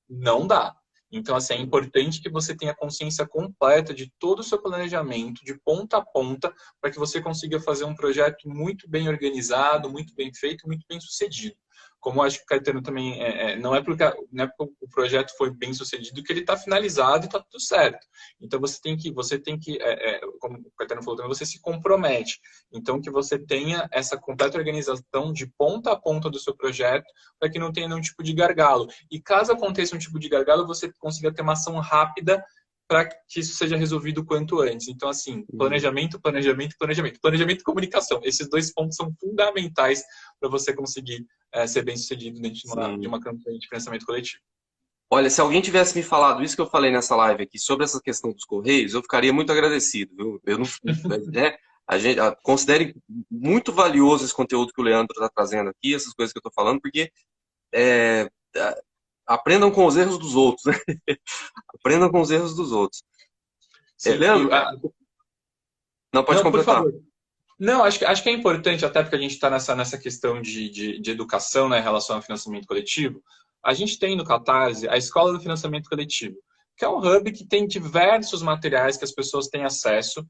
Não dá. Então, assim, é importante que você tenha consciência completa de todo o seu planejamento, de ponta a ponta, para que você consiga fazer um projeto muito bem organizado, muito bem feito, muito bem sucedido. Como eu acho que o Caetano também não é porque o projeto foi bem sucedido que ele está finalizado e está tudo certo. Então como o Caetano falou também, você se compromete. Então que você tenha essa completa organização de ponta a ponta do seu projeto para que não tenha nenhum tipo de gargalo. E caso aconteça um tipo de gargalo, você consiga ter uma ação rápida para que isso seja resolvido o quanto antes. Então, assim, planejamento, planejamento, planejamento. Planejamento e comunicação. Esses dois pontos são fundamentais para você conseguir ser bem sucedido dentro de Sim. uma campanha de financiamento coletivo. Olha, se alguém tivesse me falado isso que eu falei nessa live aqui sobre essa questão dos Correios, eu ficaria muito agradecido, viu? Eu não, né? Considere muito valioso esse conteúdo que o Leandro está trazendo aqui, essas coisas que eu estou falando, porque é, aprendam com os erros dos outros, né? Aprendam com os erros dos outros. Sim, Leandro, não pode não, por completar. favor. Não, acho que é importante, até porque a gente está nessa questão de educação, né, em relação ao financiamento coletivo. A gente tem no Catarse a Escola do Financiamento Coletivo, que é um hub que tem diversos materiais que as pessoas têm acesso,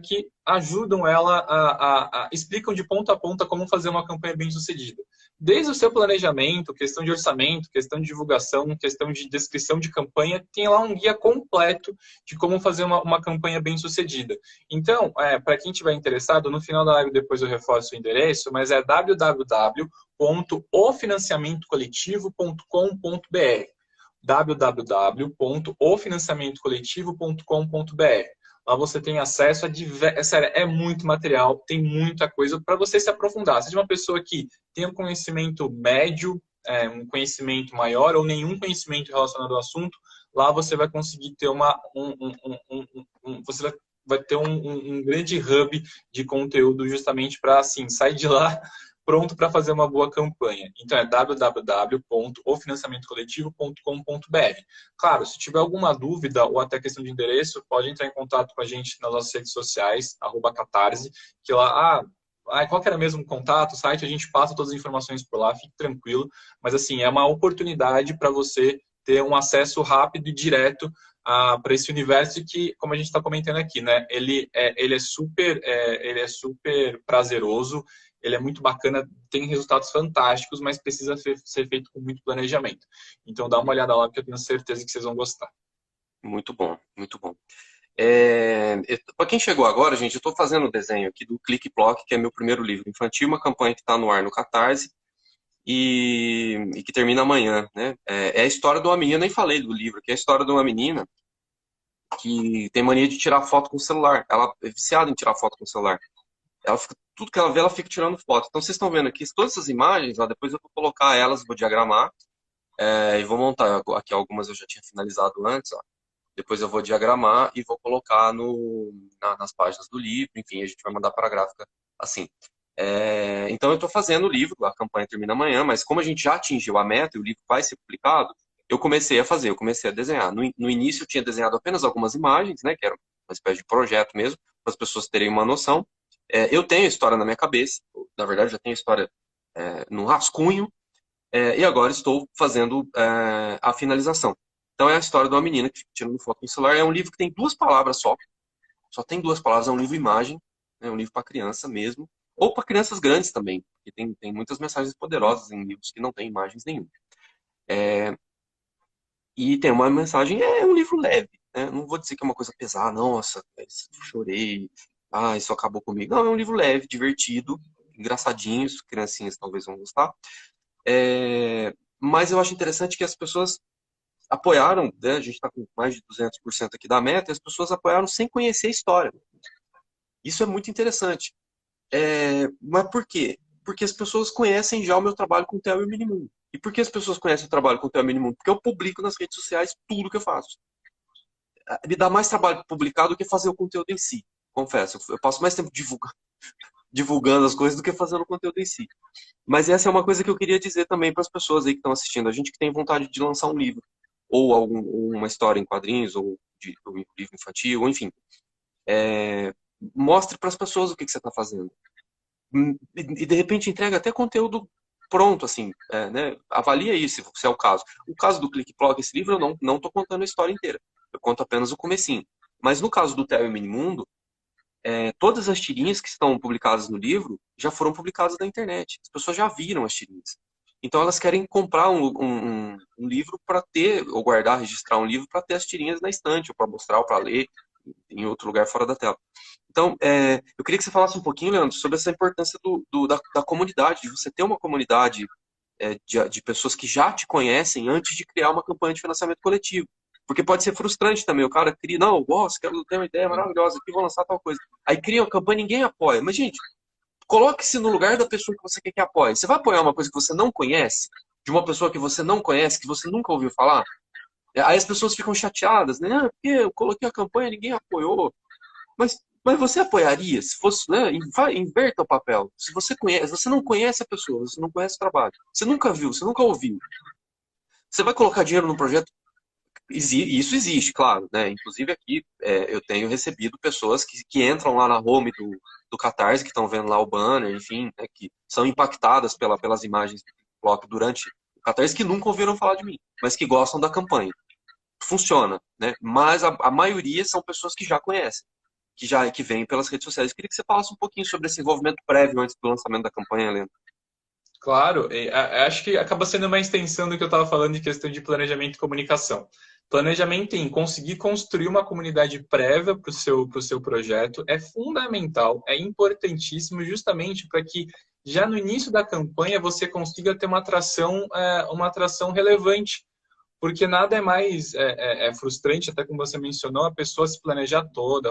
que ajudam ela explicam de ponta a ponta como fazer uma campanha bem-sucedida. Desde o seu planejamento, questão de orçamento, questão de divulgação, questão de descrição de campanha, tem lá um guia completo de como fazer uma campanha bem-sucedida. Então, para quem estiver interessado, no final da live depois eu reforço o endereço, mas é www.ofinanciamentocoletivo.com.br www.ofinanciamentocoletivo.com.br. Lá você tem acesso a sério, é muito material, tem muita coisa para você se aprofundar. Seja uma pessoa que tem um conhecimento médio, um conhecimento maior ou nenhum conhecimento relacionado ao assunto, lá você vai conseguir ter você vai ter um grande hub de conteúdo justamente para, assim, sair de lá pronto para fazer uma boa campanha. Então é www.ofinanciamentocoletivo.com.br. Claro, se tiver alguma dúvida ou até questão de endereço, pode entrar em contato com a gente nas nossas redes sociais, @catarse, que lá, qual que era mesmo o contato, o site, a gente passa todas as informações por lá, fique tranquilo. Mas, assim, é uma oportunidade para você ter um acesso rápido e direto para esse universo que, como a gente está comentando aqui, né, ele é super prazeroso, ele é muito bacana, tem resultados fantásticos, mas precisa ser feito com muito planejamento. Então dá uma olhada lá, que eu tenho certeza que vocês vão gostar. Muito bom, muito bom. Para quem chegou agora, gente, eu estou fazendo o desenho aqui do Clique Block, que é meu primeiro livro infantil, uma campanha que está no ar no Catarse e que termina amanhã, né? É a história de uma menina, eu nem falei do livro, que é a história de uma menina que tem mania de tirar foto com o celular. Ela é viciada em tirar foto com o celular. Tudo que ela vê, ela fica tirando foto. Então vocês estão vendo aqui todas essas imagens, ó, depois eu vou colocar elas, vou diagramar e vou montar. Aqui algumas eu já tinha finalizado antes, ó. Depois eu vou diagramar e vou colocar nas páginas do livro. Enfim, a gente vai mandar para a gráfica assim. Então eu estou fazendo o livro, a campanha termina amanhã, mas como a gente já atingiu a meta e o livro vai ser publicado, eu comecei a desenhar. No início eu tinha desenhado apenas algumas imagens, né, que era uma espécie de projeto mesmo, para as pessoas terem uma noção. Eu tenho a história na minha cabeça, na verdade já tenho a história no rascunho, e agora estou fazendo a finalização. Então é a história de uma menina que fica tirando foto no celular. É um livro que tem 2 palavras só tem 2 palavras, é um livro-imagem, é um livro para criança mesmo, ou para crianças grandes também, porque tem muitas mensagens poderosas em livros que não têm imagens nenhuma. E tem uma mensagem, é um livro leve, né? Não vou dizer que é uma coisa pesada, nossa, chorei, isso acabou comigo. Não, é um livro leve, divertido, engraçadinho, as criancinhas talvez vão gostar. Mas eu acho interessante que as pessoas apoiaram, né? A gente está com mais de 200% aqui da meta, e as pessoas apoiaram sem conhecer a história. Isso é muito interessante. Mas por quê? Porque as pessoas conhecem já o meu trabalho com o Theo e o Minimundo. E por que as pessoas conhecem o trabalho com o Theo e o Minimundo? Porque eu publico nas redes sociais tudo que eu faço. Me dá mais trabalho publicar do que fazer o conteúdo em si. Confesso, eu passo mais tempo divulgando as coisas do que fazendo o conteúdo em si. Mas essa é uma coisa que eu queria dizer também para as pessoas aí que estão assistindo. A gente que tem vontade de lançar um livro, ou uma história em quadrinhos, ou um livro infantil, ou enfim. Mostre para as pessoas o que você está fazendo. E de repente entrega até conteúdo pronto, assim, né? Avalia isso, se é o caso. O caso do Click Plog, esse livro, eu não estou contando a história inteira. Eu conto apenas o comecinho. Mas no caso do Theo e Minimundo, todas as tirinhas que estão publicadas no livro já foram publicadas na internet. As pessoas já viram as tirinhas. Então elas querem comprar um livro para ter, ou guardar, registrar um livro para ter as tirinhas na estante, ou para mostrar, ou para ler em outro lugar fora da tela. Então, eu queria que você falasse um pouquinho, Leandro, sobre essa importância da comunidade, de você ter uma comunidade de pessoas que já te conhecem antes de criar uma campanha de financiamento coletivo. Porque pode ser frustrante também, o cara cria, não, eu gosto, quero ter uma ideia maravilhosa aqui, vou lançar tal coisa. Aí cria uma campanha e ninguém apoia. Mas, gente, coloque-se no lugar da pessoa que você quer que apoie. Você vai apoiar uma coisa que você não conhece, de uma pessoa que você não conhece, que você nunca ouviu falar? Aí as pessoas ficam chateadas, né? Ah, porque eu coloquei a campanha e ninguém apoiou. Mas você apoiaria se fosse, né? Inverta o papel. Se você conhece, você não conhece a pessoa, você não conhece o trabalho, você nunca viu, você nunca ouviu. Você vai colocar dinheiro no projeto? Isso existe, claro, né? Inclusive aqui eu tenho recebido pessoas que entram lá na home do Catarse, que estão vendo lá o banner, enfim, né, que são impactadas pelas imagens que coloco durante o Catarse, que nunca ouviram falar de mim, mas que gostam da campanha. Funciona, né? Mas a maioria são pessoas que já conhecem, que vêm pelas redes sociais. Eu queria que você falasse um pouquinho sobre esse envolvimento prévio antes do lançamento da campanha, Leandro. Claro, acho que acaba sendo uma extensão do que eu estava falando de questão de planejamento e comunicação. Planejamento em conseguir construir uma comunidade prévia para o seu projeto é fundamental, é importantíssimo, justamente para que já no início da campanha você consiga ter uma atração relevante. Porque nada é mais frustrante, até como você mencionou, a pessoa se planejar toda,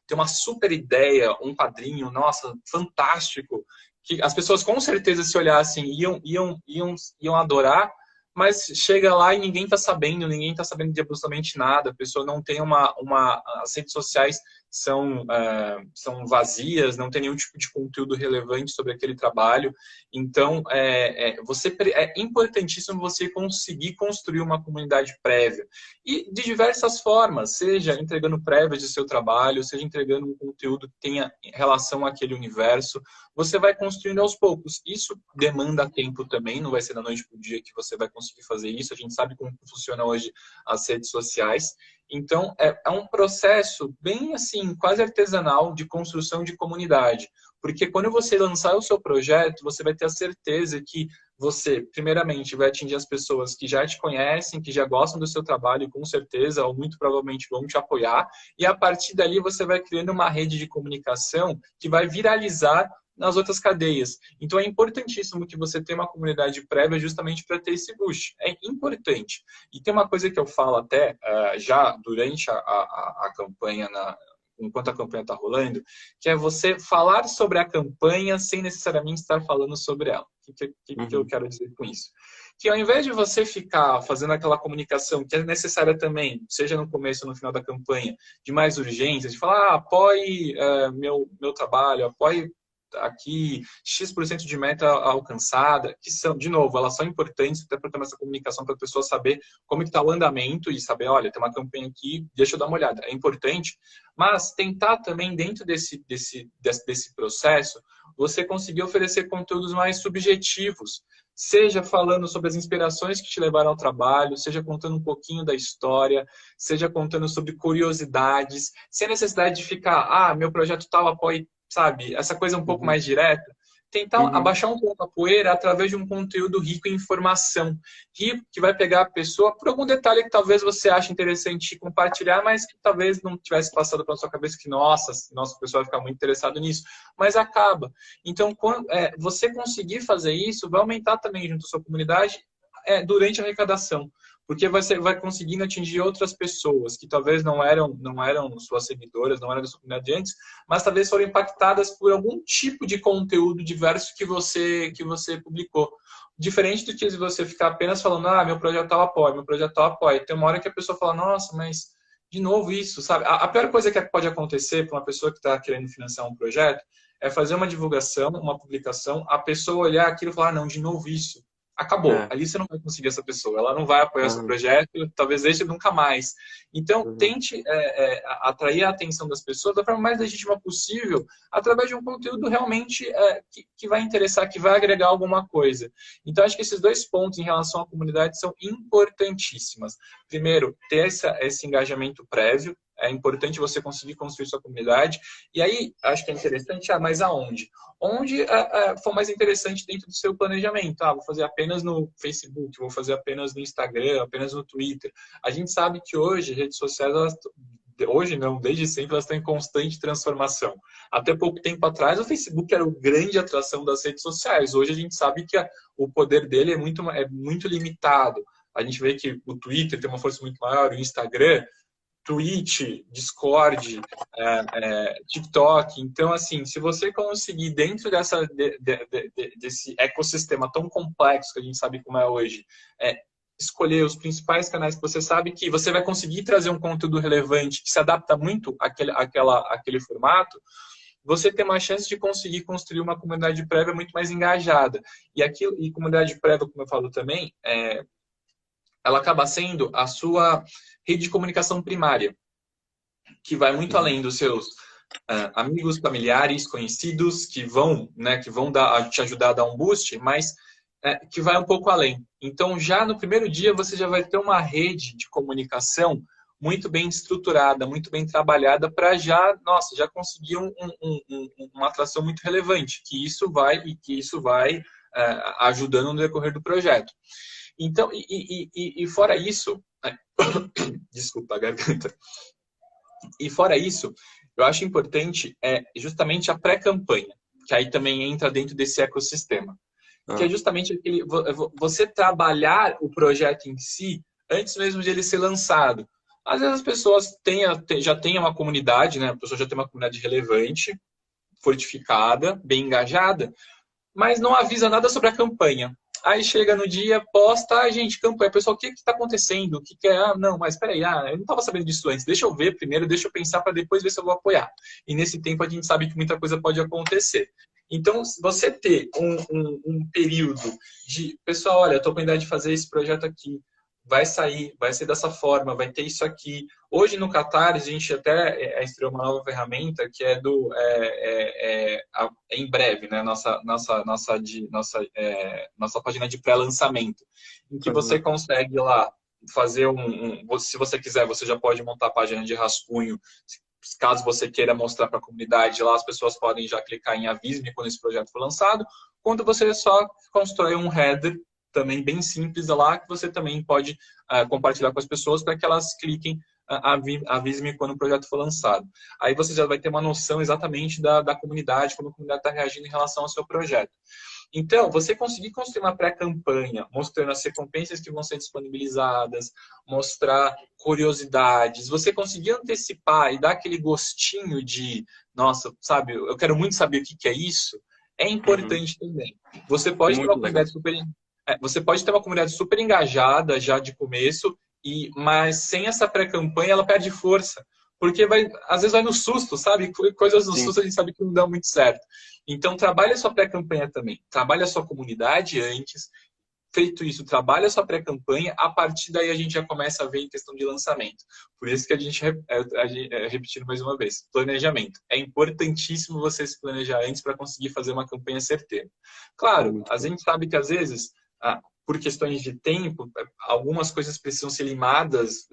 ter uma super ideia, um quadrinho, nossa, fantástico, que as pessoas com certeza se olhassem iam adorar, mas chega lá e ninguém está sabendo de absolutamente nada, a pessoa não tem as redes sociais são vazias, não tem nenhum tipo de conteúdo relevante sobre aquele trabalho. Então, é importantíssimo você conseguir construir uma comunidade prévia. E de diversas formas, seja entregando prévias de seu trabalho, seja entregando um conteúdo que tenha relação àquele universo, você vai construindo aos poucos. Isso demanda tempo também, não vai ser da noite para o dia que você vai conseguir fazer isso. A gente sabe como funciona hoje as redes sociais. Então, é um processo bem assim, quase artesanal de construção de comunidade. Porque quando você lançar o seu projeto, você vai ter a certeza que você, primeiramente, vai atingir as pessoas que já te conhecem, que já gostam do seu trabalho, com certeza, ou muito provavelmente vão te apoiar. E a partir dali você vai criando uma rede de comunicação que vai viralizar nas outras cadeias. Então é importantíssimo que você tenha uma comunidade prévia justamente para ter esse boost. É importante. E tem uma coisa que eu falo até já durante a campanha, enquanto a campanha está rolando, que é você falar sobre a campanha sem necessariamente estar falando sobre ela. O que eu quero dizer com isso? Que ao invés de você ficar fazendo aquela comunicação que é necessária também, seja no começo ou no final da campanha, de mais urgência, de falar, apoie meu trabalho, apoie aqui X% de meta alcançada, que são, de novo, elas são importantes até para ter essa comunicação para a pessoa saber como está o andamento e saber, olha, tem uma campanha aqui, deixa eu dar uma olhada. É importante, mas tentar também dentro desse processo, você conseguir oferecer conteúdos mais subjetivos, seja falando sobre as inspirações que te levaram ao trabalho, seja contando um pouquinho da história, seja contando sobre curiosidades, sem necessidade de ficar, meu projeto tal apoia, sabe? Essa coisa um pouco mais direta. Tentar abaixar um pouco a poeira através de um conteúdo rico em informação. Rico que vai pegar a pessoa por algum detalhe que talvez você ache interessante compartilhar, mas que talvez não tivesse passado pela sua cabeça que, nossa, o pessoal vai ficar muito interessado nisso. Mas acaba. Então, quando você conseguir fazer isso, vai aumentar também junto à sua comunidade durante a arrecadação. Porque você vai conseguindo atingir outras pessoas que talvez não eram suas seguidoras, não eram da sua comunidade antes, mas talvez foram impactadas por algum tipo de conteúdo diverso que você publicou. Diferente do que você ficar apenas falando, meu projeto tal apoia, meu projeto tal apoia. Tem uma hora que a pessoa fala, nossa, mas de novo isso, sabe? A pior coisa que pode acontecer para uma pessoa que está querendo financiar um projeto é fazer uma divulgação, uma publicação, a pessoa olhar aquilo e falar, não, de novo isso. Acabou. Ali você não vai conseguir essa pessoa. Ela não vai apoiar o seu projeto, talvez deixe nunca mais. Então, tente atrair a atenção das pessoas da forma mais legítima possível, através de um conteúdo realmente que vai interessar, que vai agregar alguma coisa. Então, acho que esses dois pontos em relação à comunidade são importantíssimos. Primeiro, ter esse engajamento prévio. é importante você conseguir construir sua comunidade. E aí, acho que é interessante, mas aonde? Onde for mais interessante dentro do seu planejamento. Vou fazer apenas no Facebook, vou fazer apenas no Instagram, apenas no Twitter. A gente sabe que hoje, redes sociais, hoje não, desde sempre, elas estão em constante transformação. Até pouco tempo atrás, o Facebook era a grande atração das redes sociais. Hoje a gente sabe que o poder dele é muito limitado. A gente vê que o Twitter tem uma força muito maior, o Instagram, Twitch, Discord, TikTok. Então, assim, se você conseguir dentro desse ecossistema tão complexo que a gente sabe como é hoje, escolher os principais canais que você sabe que você vai conseguir trazer um conteúdo relevante que se adapta muito àquele formato, você tem uma chance de conseguir construir uma comunidade prévia muito mais engajada. E comunidade prévia, como eu falo também, ela acaba sendo a sua rede de comunicação primária, que vai muito além dos seus amigos, familiares, conhecidos, que vão te ajudar a dar um boost, mas que vai um pouco além. Então, já no primeiro dia, você já vai ter uma rede de comunicação muito bem estruturada, muito bem trabalhada, para já conseguir uma atração muito relevante, que isso vai ajudando no decorrer do projeto. Então, e fora isso, desculpa a garganta. E fora isso, eu acho importante justamente a pré-campanha, que aí também entra dentro desse ecossistema. Que é justamente você trabalhar o projeto em si antes mesmo de ele ser lançado. Às vezes as pessoas já têm uma comunidade, né? A pessoa já tem uma comunidade relevante, fortificada, bem engajada, mas não avisa nada sobre a campanha. Aí chega no dia, posta, gente, campanha. Pessoal, o que está acontecendo? O que é? Não, mas peraí, eu não estava sabendo disso antes. Deixa eu ver primeiro, deixa eu pensar para depois ver se eu vou apoiar. E nesse tempo a gente sabe que muita coisa pode acontecer. Então, você ter um período de, pessoal, olha, eu estou com a ideia de fazer esse projeto aqui, vai ser dessa forma, vai ter isso aqui. Hoje no Catarse, a gente até estreou uma nova ferramenta que é em breve, né? Nossa página de pré-lançamento, em que você consegue lá fazer se você quiser, você já pode montar a página de rascunho. Caso você queira mostrar para a comunidade, lá as pessoas podem já clicar em avise-me quando esse projeto for lançado. Quando você só constrói um header também bem simples lá, que você também pode compartilhar com as pessoas para que elas cliquem avise-me quando o projeto for lançado. Aí você já vai ter uma noção exatamente da comunidade, como a comunidade está reagindo em relação ao seu projeto. Então, você conseguir construir uma pré-campanha, mostrando as recompensas que vão ser disponibilizadas, mostrar curiosidades, você conseguir antecipar e dar aquele gostinho de, nossa, sabe, eu quero muito saber o que é isso, é importante também. Você pode ter uma comunidade super engajada já de começo, mas sem essa pré-campanha ela perde força. Porque às vezes vai no susto, sabe? Coisas no susto a gente sabe que não dão muito certo. Então, trabalhe a sua pré-campanha também. Trabalhe a sua comunidade antes. Feito isso, trabalhe a sua pré-campanha. A partir daí, a gente já começa a ver em questão de lançamento. Por isso que a gente repetindo mais uma vez, planejamento. É importantíssimo você se planejar antes para conseguir fazer uma campanha certeira. Claro, a gente sabe que às vezes, por questões de tempo, algumas coisas precisam ser limadas,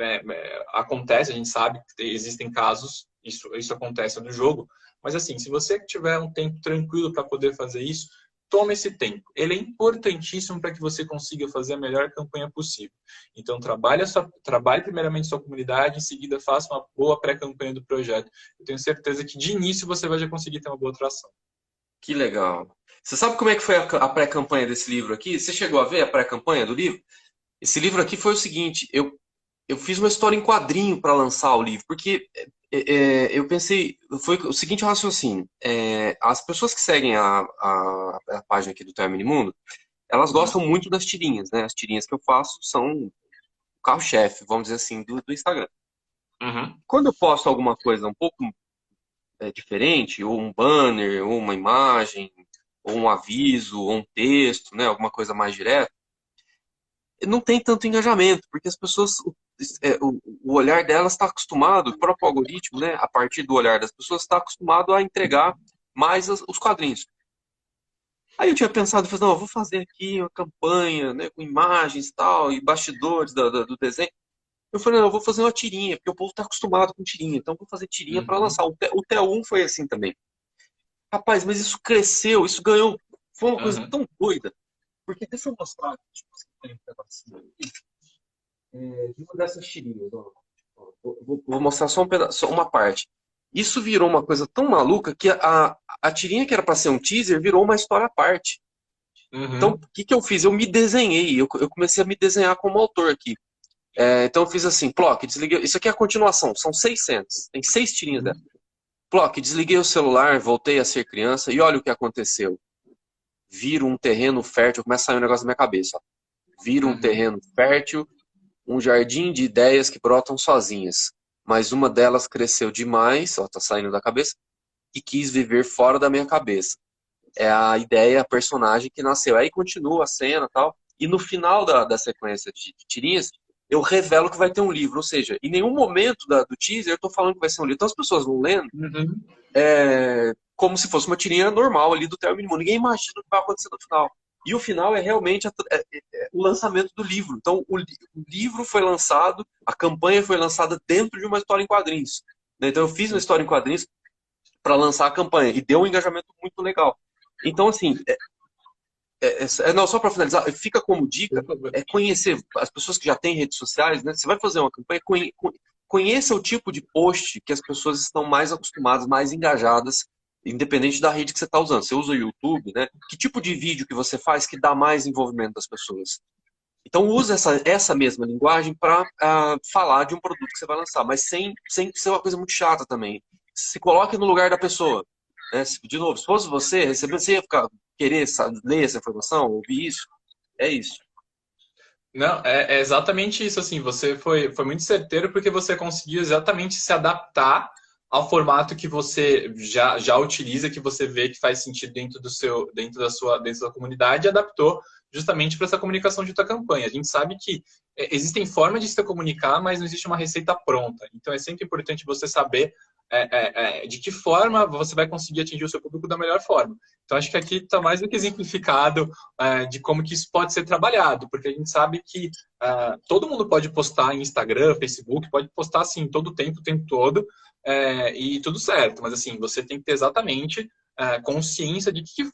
acontece, a gente sabe que existem casos, isso acontece no jogo, mas assim, se você tiver um tempo tranquilo para poder fazer isso, tome esse tempo. Ele é importantíssimo para que você consiga fazer a melhor campanha possível. Então, trabalhe primeiramente sua comunidade, em seguida faça uma boa pré-campanha do projeto. Eu tenho certeza que de início você vai já conseguir ter uma boa atração. Que legal. Você sabe como é que foi a pré-campanha desse livro aqui? Você chegou a ver a pré-campanha do livro? Esse livro aqui foi o seguinte, eu fiz uma história em quadrinho para lançar o livro, porque eu pensei, foi o seguinte raciocínio, as pessoas que seguem a página aqui do Termine Mundo, elas gostam muito das tirinhas, né? As tirinhas que eu faço são o carro-chefe, vamos dizer assim, do Instagram. Quando eu posto alguma coisa um pouco diferente, ou um banner, ou uma imagem, ou um aviso, ou um texto, né, alguma coisa mais direta, não tem tanto engajamento, porque as pessoas, o olhar delas está acostumado, o próprio algoritmo, né, a partir do olhar das pessoas, está acostumado a entregar mais os quadrinhos. Aí eu tinha pensado, não, eu vou fazer aqui uma campanha, né, com imagens e tal, e bastidores do desenho. Eu falei, não, eu vou fazer uma tirinha, porque o povo tá acostumado com tirinha, então eu vou fazer tirinha para Uhum. lançar. O TEL1 foi assim também. Rapaz, mas isso cresceu, isso ganhou. Foi uma coisa Uhum. tão doida. Porque deixa eu mostrar, deixa eu mostrar um pedacinho aqui, de uma dessas tirinhas. Ó. Ó, vou mostrar só um pedaço, só uma parte. Isso virou uma coisa tão maluca que a tirinha que era para ser um teaser virou uma história à parte. Então, o Uhum. que, que eu fiz? Eu me desenhei, eu comecei a me desenhar como autor aqui. Então eu fiz assim, Plock, desliguei. Isso aqui é a continuação, são 600, tem 6 tirinhas dessa. Uhum. Plock, desliguei o celular, voltei a ser criança e olha o que aconteceu. Viro um terreno fértil, começa a sair um negócio da minha cabeça. Ó. Viro um Uhum. terreno fértil, um jardim de ideias que brotam sozinhas. Mas uma delas cresceu demais, ó, tá saindo da cabeça, e quis viver fora da minha cabeça. É a ideia, a personagem que nasceu. Aí continua a cena e tal. E no final da sequência de tirinhas, eu revelo que vai ter um livro. Ou seja, em nenhum momento do teaser eu tô falando que vai ser um livro. Então as pessoas vão lendo Uhum. como se fosse uma tirinha normal ali do Termo Mínimo. Ninguém imagina o que vai acontecer no final. E o final é realmente o lançamento do livro. Então, o livro foi lançado, a campanha foi lançada dentro de uma história em quadrinhos. Né? Então, eu fiz uma Sim. história em quadrinhos para lançar a campanha e deu um engajamento muito legal. Então, assim, não, só para finalizar, fica como dica Por favor. conhecer as pessoas que já têm redes sociais, né? Você vai fazer uma campanha, conheça o tipo de post que as pessoas estão mais acostumadas, mais engajadas, independente da rede que você está usando. Você usa o YouTube, né? Que tipo de vídeo que você faz que dá mais envolvimento das pessoas? Então use essa mesma linguagem para falar de um produto que você vai lançar, mas sem ser uma coisa muito chata também. Se coloque no lugar da pessoa. Né? De novo, se fosse você, receber, você ia querer ler essa informação, ouvir isso. É isso. Não, é exatamente isso, assim, você foi muito certeiro porque você conseguiu exatamente se adaptar ao formato que você já utiliza, que você vê que faz sentido dentro da comunidade e adaptou justamente para essa comunicação de tua campanha. A gente sabe que existem formas de se comunicar, mas não existe uma receita pronta. Então é sempre importante você saber de que forma você vai conseguir atingir o seu público da melhor forma. Então acho que aqui está mais do que exemplificado de como que isso pode ser trabalhado, porque a gente sabe que todo mundo pode postar em Instagram, Facebook, pode postar assim todo o tempo todo, e tudo certo, mas assim, você tem que ter exatamente consciência de que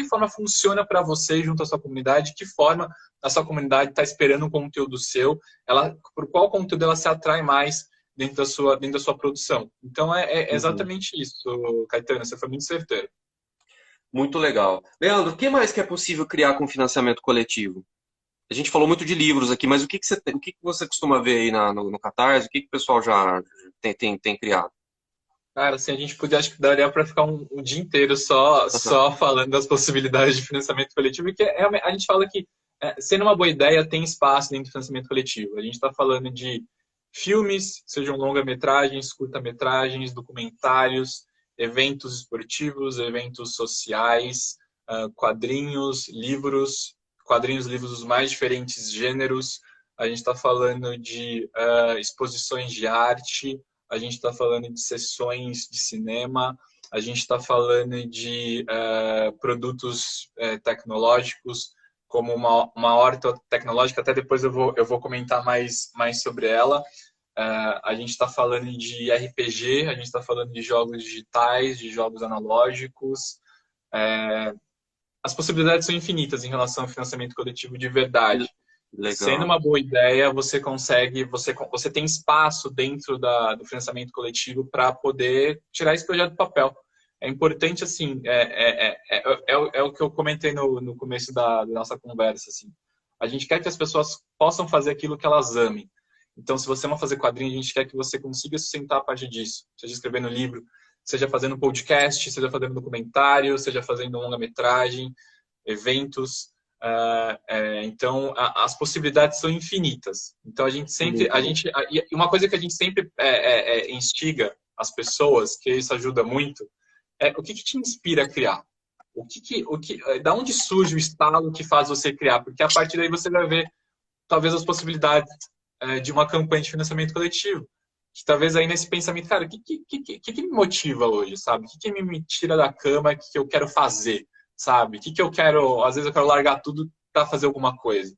forma funciona para você junto à sua comunidade, de que forma a sua comunidade está esperando um conteúdo seu, por qual conteúdo ela se atrai mais dentro da sua produção. Então é Uhum. exatamente isso, Caetano, você foi muito certeiro. Muito legal. Leandro, o que mais que é possível criar com financiamento coletivo? A gente falou muito de livros aqui, mas o que que você costuma ver aí no Catarse? O que que o pessoal já tem criado? Cara, assim, a gente podia, acho que daria para ficar um dia inteiro só falando das possibilidades de financiamento coletivo, que a gente fala que, sendo uma boa ideia, tem espaço dentro do financiamento coletivo. A gente está falando de filmes, sejam longa-metragens, curta-metragens, documentários, eventos esportivos, eventos sociais, quadrinhos, livros dos mais diferentes gêneros. A gente está falando de exposições de arte, a gente está falando de sessões de cinema, a gente está falando de produtos tecnológicos, como uma horta tecnológica, até depois eu vou comentar mais sobre ela. A gente está falando de RPG, a gente está falando de jogos digitais, de jogos analógicos. As possibilidades são infinitas em relação ao financiamento coletivo de verdade. Sendo Legal. uma boa ideia, você consegue, você tem espaço dentro do financiamento coletivo para poder tirar esse projeto do papel. É importante, assim, é o que eu comentei no começo da nossa conversa, assim. A gente quer que as pessoas possam fazer aquilo que elas amem. Então, se você não fazer quadrinho, a gente quer que você consiga sustentar a parte disso. Seja escrevendo livro, seja fazendo podcast, seja fazendo documentário, seja fazendo longa-metragem, eventos. Então, as possibilidades são infinitas. Então, a gente sempre, Muito bom. e uma coisa que a gente sempre instiga as pessoas, que isso ajuda muito, o que te inspira a criar? Da onde surge o estalo que faz você criar? Porque a partir daí você vai ver, talvez, as possibilidades de uma campanha de financiamento coletivo. Que talvez aí nesse pensamento, cara, o que me motiva hoje, sabe? O que me tira da cama, o que eu quero fazer, sabe? O que eu quero, às vezes eu quero largar tudo para fazer alguma coisa.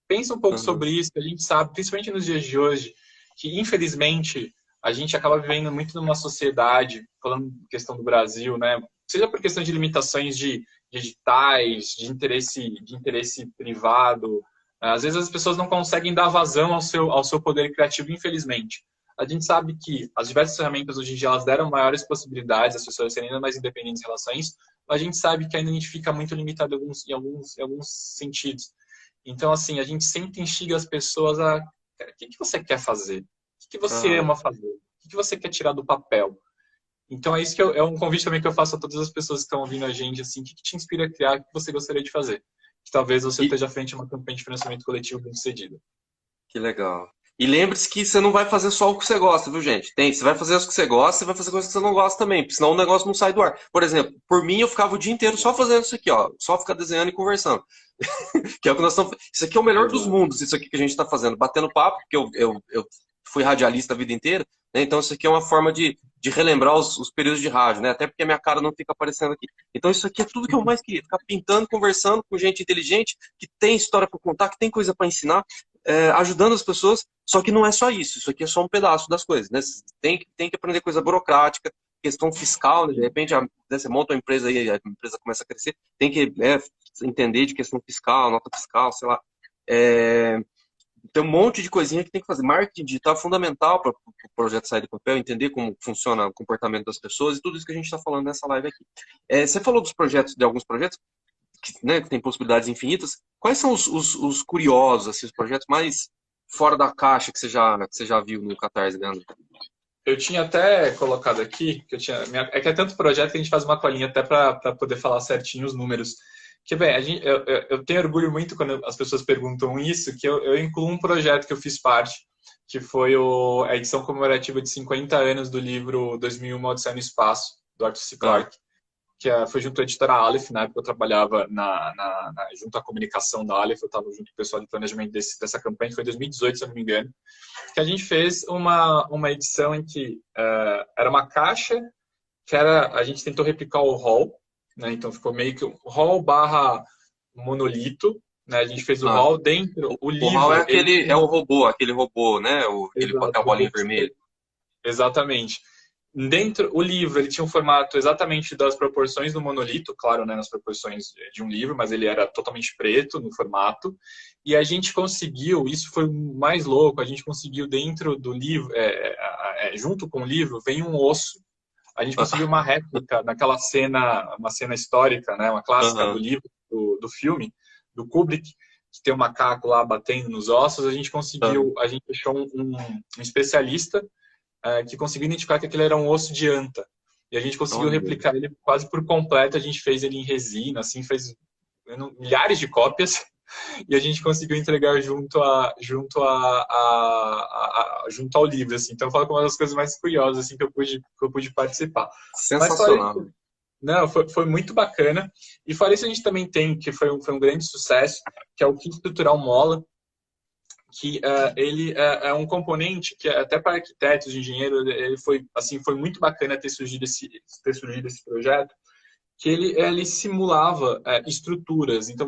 pensa um pouco Uhum. sobre isso, a gente sabe, principalmente nos dias de hoje, que infelizmente a gente acaba vivendo muito numa sociedade, falando questão do Brasil, né? Seja por questão de limitações de editais, de interesse privado, às vezes as pessoas não conseguem dar vazão ao seu poder criativo, infelizmente. A gente sabe que as diversas ferramentas hoje em dia elas deram maiores possibilidades, as pessoas serem ainda mais independentes em relação a isso, mas a gente sabe que ainda a gente fica muito limitado em alguns sentidos. Então, assim, a gente sempre instiga as pessoas a... Cara, o que que você quer fazer? O que que você Aham. ama fazer? O que que você quer tirar do papel? Então, é isso que é um convite também que eu faço a todas as pessoas que estão ouvindo a gente, assim, o que que te inspira a criar, o que você gostaria de fazer? Que talvez você E esteja à frente de uma campanha de financiamento coletivo bem-sucedida. que legal. E lembre-se que você não vai fazer só o que você gosta, viu, gente? Você vai fazer o que você gosta, você vai fazer coisas que você não gosta também, porque senão o negócio não sai do ar. Por exemplo, por mim, eu ficava o dia inteiro só fazendo isso aqui, ó. Só ficar desenhando e conversando. Que é o que nós estamos. Isso aqui é o melhor dos Exato. mundos, isso aqui que a gente está fazendo. Batendo papo, porque eu fui radialista a vida inteira, né? Então isso aqui é uma forma de relembrar os períodos de rádio, né? Até porque a minha cara não fica aparecendo aqui. Então isso aqui é tudo que eu mais queria. Ficar pintando, conversando com gente inteligente, que tem história para contar, que tem coisa para ensinar, ajudando as pessoas. Só que não é só isso. Isso aqui é só um pedaço das coisas, né? Tem que aprender coisa burocrática, questão fiscal, né? De repente, você monta uma empresa aí, a empresa começa a crescer, tem que entender de questão fiscal, nota fiscal, sei lá. É, tem um monte de coisinha que tem que fazer. Marketing digital é fundamental para o projeto sair do papel, entender como funciona o comportamento das pessoas e tudo isso que a gente está falando nessa live aqui. Você falou dos projetos, de alguns projetos que, né, que tem possibilidades infinitas. Quais são os curiosos, assim, os projetos mais fora da caixa que você já viu no Catarse, Leandro? Eu tinha até colocado aqui, que é que é tanto projeto que a gente faz uma colinha até para poder falar certinho os números. Que, bem, eu tenho orgulho muito quando as pessoas perguntam isso, que eu incluo um projeto que eu fiz parte, que foi a edição comemorativa de 50 anos do livro 2001, Odisseia no Espaço, do Arthur C. Ah, Clarke, que foi junto à editora Aleph, na época eu trabalhava junto à comunicação da Aleph, eu estava junto com o pessoal de planejamento dessa campanha, que foi em 2018, se eu não me engano, que a gente fez uma edição em que era uma caixa, a gente tentou replicar o hall, né? Então ficou meio que o hall barra monolito, né? A gente fez o ah. hall dentro, o O HAL é livro, ele é tinha... aquele robô, né? É Exato, a bolinha vermelha. exatamente. Dentro, o livro, ele tinha um formato exatamente das proporções do monolito, claro, né, nas proporções de um livro, mas ele era totalmente preto no formato. E a gente conseguiu, isso foi o mais louco, a gente conseguiu dentro do livro, junto com o livro, vem um osso. A gente conseguiu uma réplica naquela cena, uma cena histórica, né, uma clássica do Aham. livro, do filme, do Kubrick, que tem um macaco lá batendo nos ossos. A gente Aham. conseguiu, a gente deixou um especialista que conseguiu identificar que aquele era um osso de anta. E a gente conseguiu Olha. replicar ele quase por completo. A gente fez ele em resina, assim, fez milhares de cópias. E a gente conseguiu entregar junto ao livro, assim. Então, eu falo que é uma das coisas mais curiosas, assim, que eu pude participar. Mas fora Sensacional. isso, não, foi muito bacana. E fora isso, a gente também tem, que foi um grande sucesso, que é o Kit Estrutural Mola, que ele é um componente que até para arquitetos, engenheiros, ele foi muito bacana ter surgido esse projeto, que ele simulava estruturas. Então,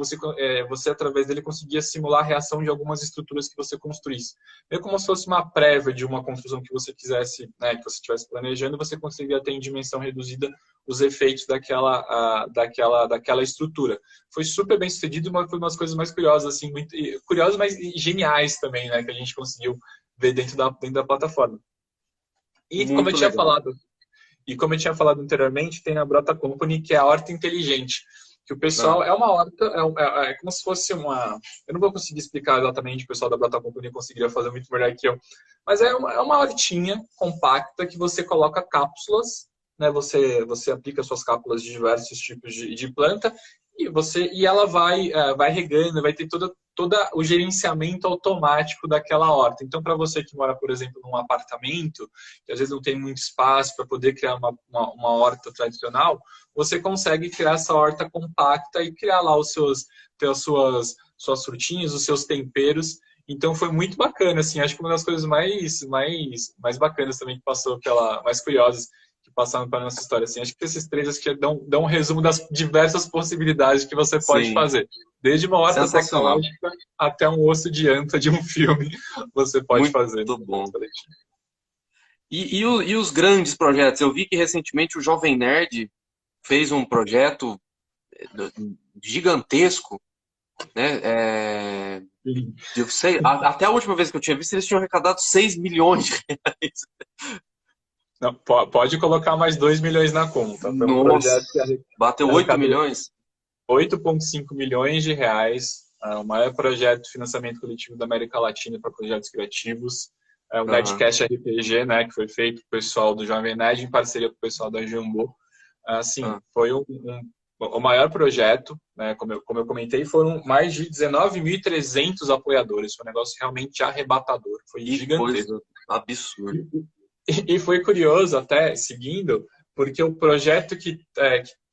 você, através dele, conseguia simular a reação de algumas estruturas que você construísse. Meio como se fosse uma prévia de uma construção que você quisesse, né, que você estivesse planejando, você conseguia ter em dimensão reduzida os efeitos daquela estrutura. Foi super bem sucedido, mas foi umas coisas mais curiosas, assim, muito curiosas, mas geniais também, né, que a gente conseguiu ver dentro da plataforma. E como eu Muito tinha legal. falado e como eu tinha falado anteriormente, tem a Brota Company, que é a horta inteligente. Que o Ah, pessoal é uma horta, é como se fosse uma. Eu não vou conseguir explicar exatamente, o pessoal da Brota Company conseguiria fazer muito melhor que eu. Mas é uma hortinha compacta que você coloca cápsulas, né? Você aplica suas cápsulas de diversos tipos de planta e ela vai regando, vai ter todo o gerenciamento automático daquela horta. Então, para você que mora, por exemplo, num apartamento, que às vezes não tem muito espaço para poder criar uma horta tradicional, você consegue criar essa horta compacta e criar lá ter suas frutinhas, os seus temperos. Então foi muito bacana, assim, acho que uma das coisas mais bacanas também que passou mais curiosas, que passaram para nossa história. Assim, acho que esses três acho que dão um resumo das diversas possibilidades que você pode Sim, fazer. Desde uma horta sensacional. tecnológica até um osso de anta de um filme, você pode Muito fazer. bom. E os grandes projetos? Eu vi que recentemente o Jovem Nerd fez um projeto gigantesco, né? Eu sei, até a última vez que eu tinha visto, eles tinham arrecadado 6 milhões de reais. Não, pode colocar mais 2 milhões na conta. Foi um Nossa, projeto que bateu 8 arrecadou milhões? 8,5 milhões de reais, o maior projeto de financiamento coletivo da América Latina para projetos criativos. O Aham. Nerdcast RPG, né, que foi feito com o pessoal do Jovem Nerd em parceria com o pessoal da Jumbo. Assim, Ah, foi o maior projeto, né, como eu comentei, foram mais de 19.300 apoiadores. Foi um negócio realmente arrebatador, foi que gigantesco. coisa absurda. E foi curioso até, seguindo, porque o projeto que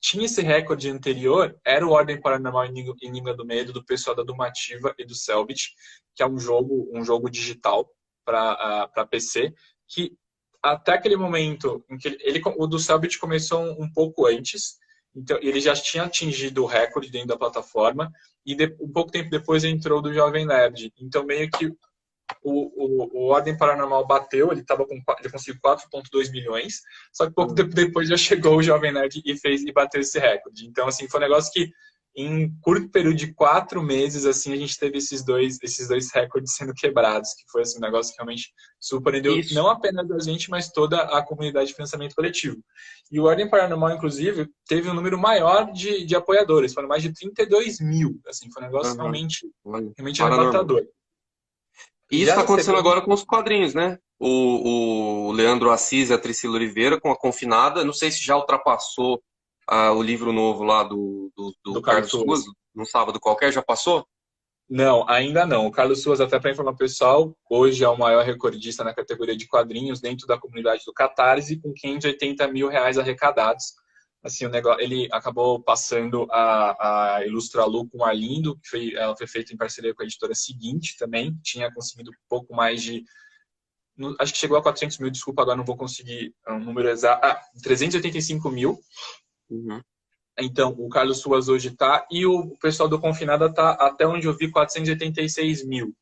tinha esse recorde anterior era o Ordem Paranormal Enigma do Medo, do pessoal da Dumativa e do Selbit, que é um jogo digital para PC, que até aquele momento, em que o do Selbit começou um pouco antes, então ele já tinha atingido o recorde dentro da plataforma, e um pouco tempo depois entrou do Jovem Nerd. Então meio que o Ordem Paranormal bateu, ele conseguiu 4,2 milhões, só que pouco tempo depois já chegou o Jovem Nerd e bateu esse recorde. Então, assim, foi um negócio que em curto período de 4 meses, assim, a gente teve esses dois recordes sendo quebrados, que foi assim, um negócio que realmente surpreendeu Isso. não apenas a gente, mas toda a comunidade de financiamento coletivo. E o Ordem Paranormal, inclusive, teve um número maior de apoiadores, foram mais de 32 mil, assim, foi um negócio Aham. realmente Paranormal. arrebatador. E isso Já está na acontecendo sequência, agora com os quadrinhos, né? O Leandro Assis e a Priscila Oliveira com a Confinada. Não sei se já ultrapassou o livro novo lá do do Carlos Carlos Ruas, Suas. num sábado qualquer, já passou? Não, ainda não. O Carlos Suas, até para informar o pessoal, hoje é o maior recordista na categoria de quadrinhos dentro da comunidade do Catarse, com 580 mil reais arrecadados. Assim, o negócio, ele acabou passando a Ilustralu com Arlindo, ela foi feita em parceria com a editora Seguinte também. Tinha conseguido um pouco mais de. Acho que chegou a 400 mil, desculpa, agora não vou conseguir um número exato. 385 mil. Uhum. Então, o Carlos Suas hoje está, e o pessoal do Confinada está, até onde eu vi, 486 mil.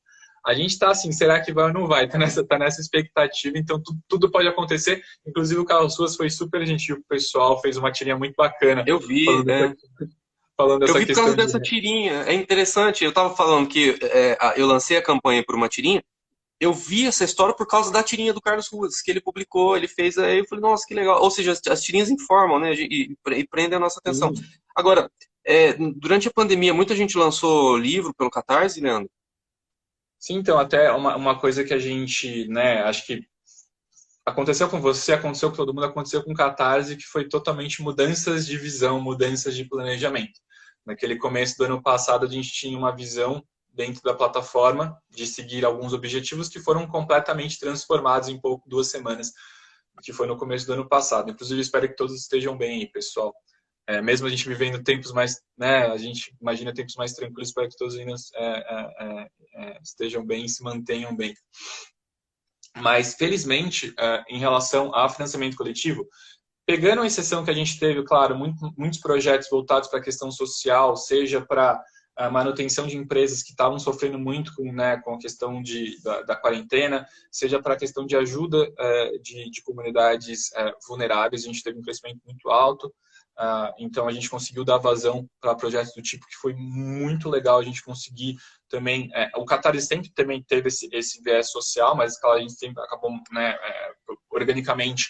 A gente está assim, será que vai ou não vai? Tá nessa expectativa, então tudo pode acontecer. Inclusive, o Carlos Suas foi super gentil com o pessoal, fez uma tirinha muito bacana, Eu vi, falando falando eu essa vi por causa questão de. dessa tirinha. É interessante. Eu estava falando que eu lancei a campanha por uma tirinha. Eu vi essa história por causa da tirinha do Carlos Ruas, que ele publicou, ele fez. Aí eu falei, nossa, que legal. Ou seja, as tirinhas informam, né? E prendem a nossa atenção. Sim, Agora, durante a pandemia, muita gente lançou livro pelo Catarse, Leandro? sim, então, até uma coisa que a gente, né, acho que aconteceu com você, aconteceu com todo mundo, aconteceu com o Catarse, que foi totalmente mudanças de visão, mudanças de planejamento. Naquele começo do ano passado, a gente tinha uma visão dentro da plataforma de seguir alguns objetivos que foram completamente transformados em 2 semanas, que foi no começo do ano passado. Inclusive, espero que todos estejam bem aí, pessoal. Mesmo a gente vivendo tempos mais, né, a gente imagina tempos mais tranquilos, espero que todos ainda estejam bem e se mantenham bem. Mas, felizmente, em relação ao financiamento coletivo, pegando a exceção que a gente teve, claro, muitos projetos voltados para a questão social, seja para a manutenção de empresas que estavam sofrendo muito com a questão da quarentena, seja para a questão de ajuda de comunidades vulneráveis, a gente teve um crescimento muito alto. Então, a gente conseguiu dar vazão para projetos do tipo que foi muito legal a gente conseguir também. O Catarse sempre também teve esse viés social, mas claro, a gente sempre acabou, né, organicamente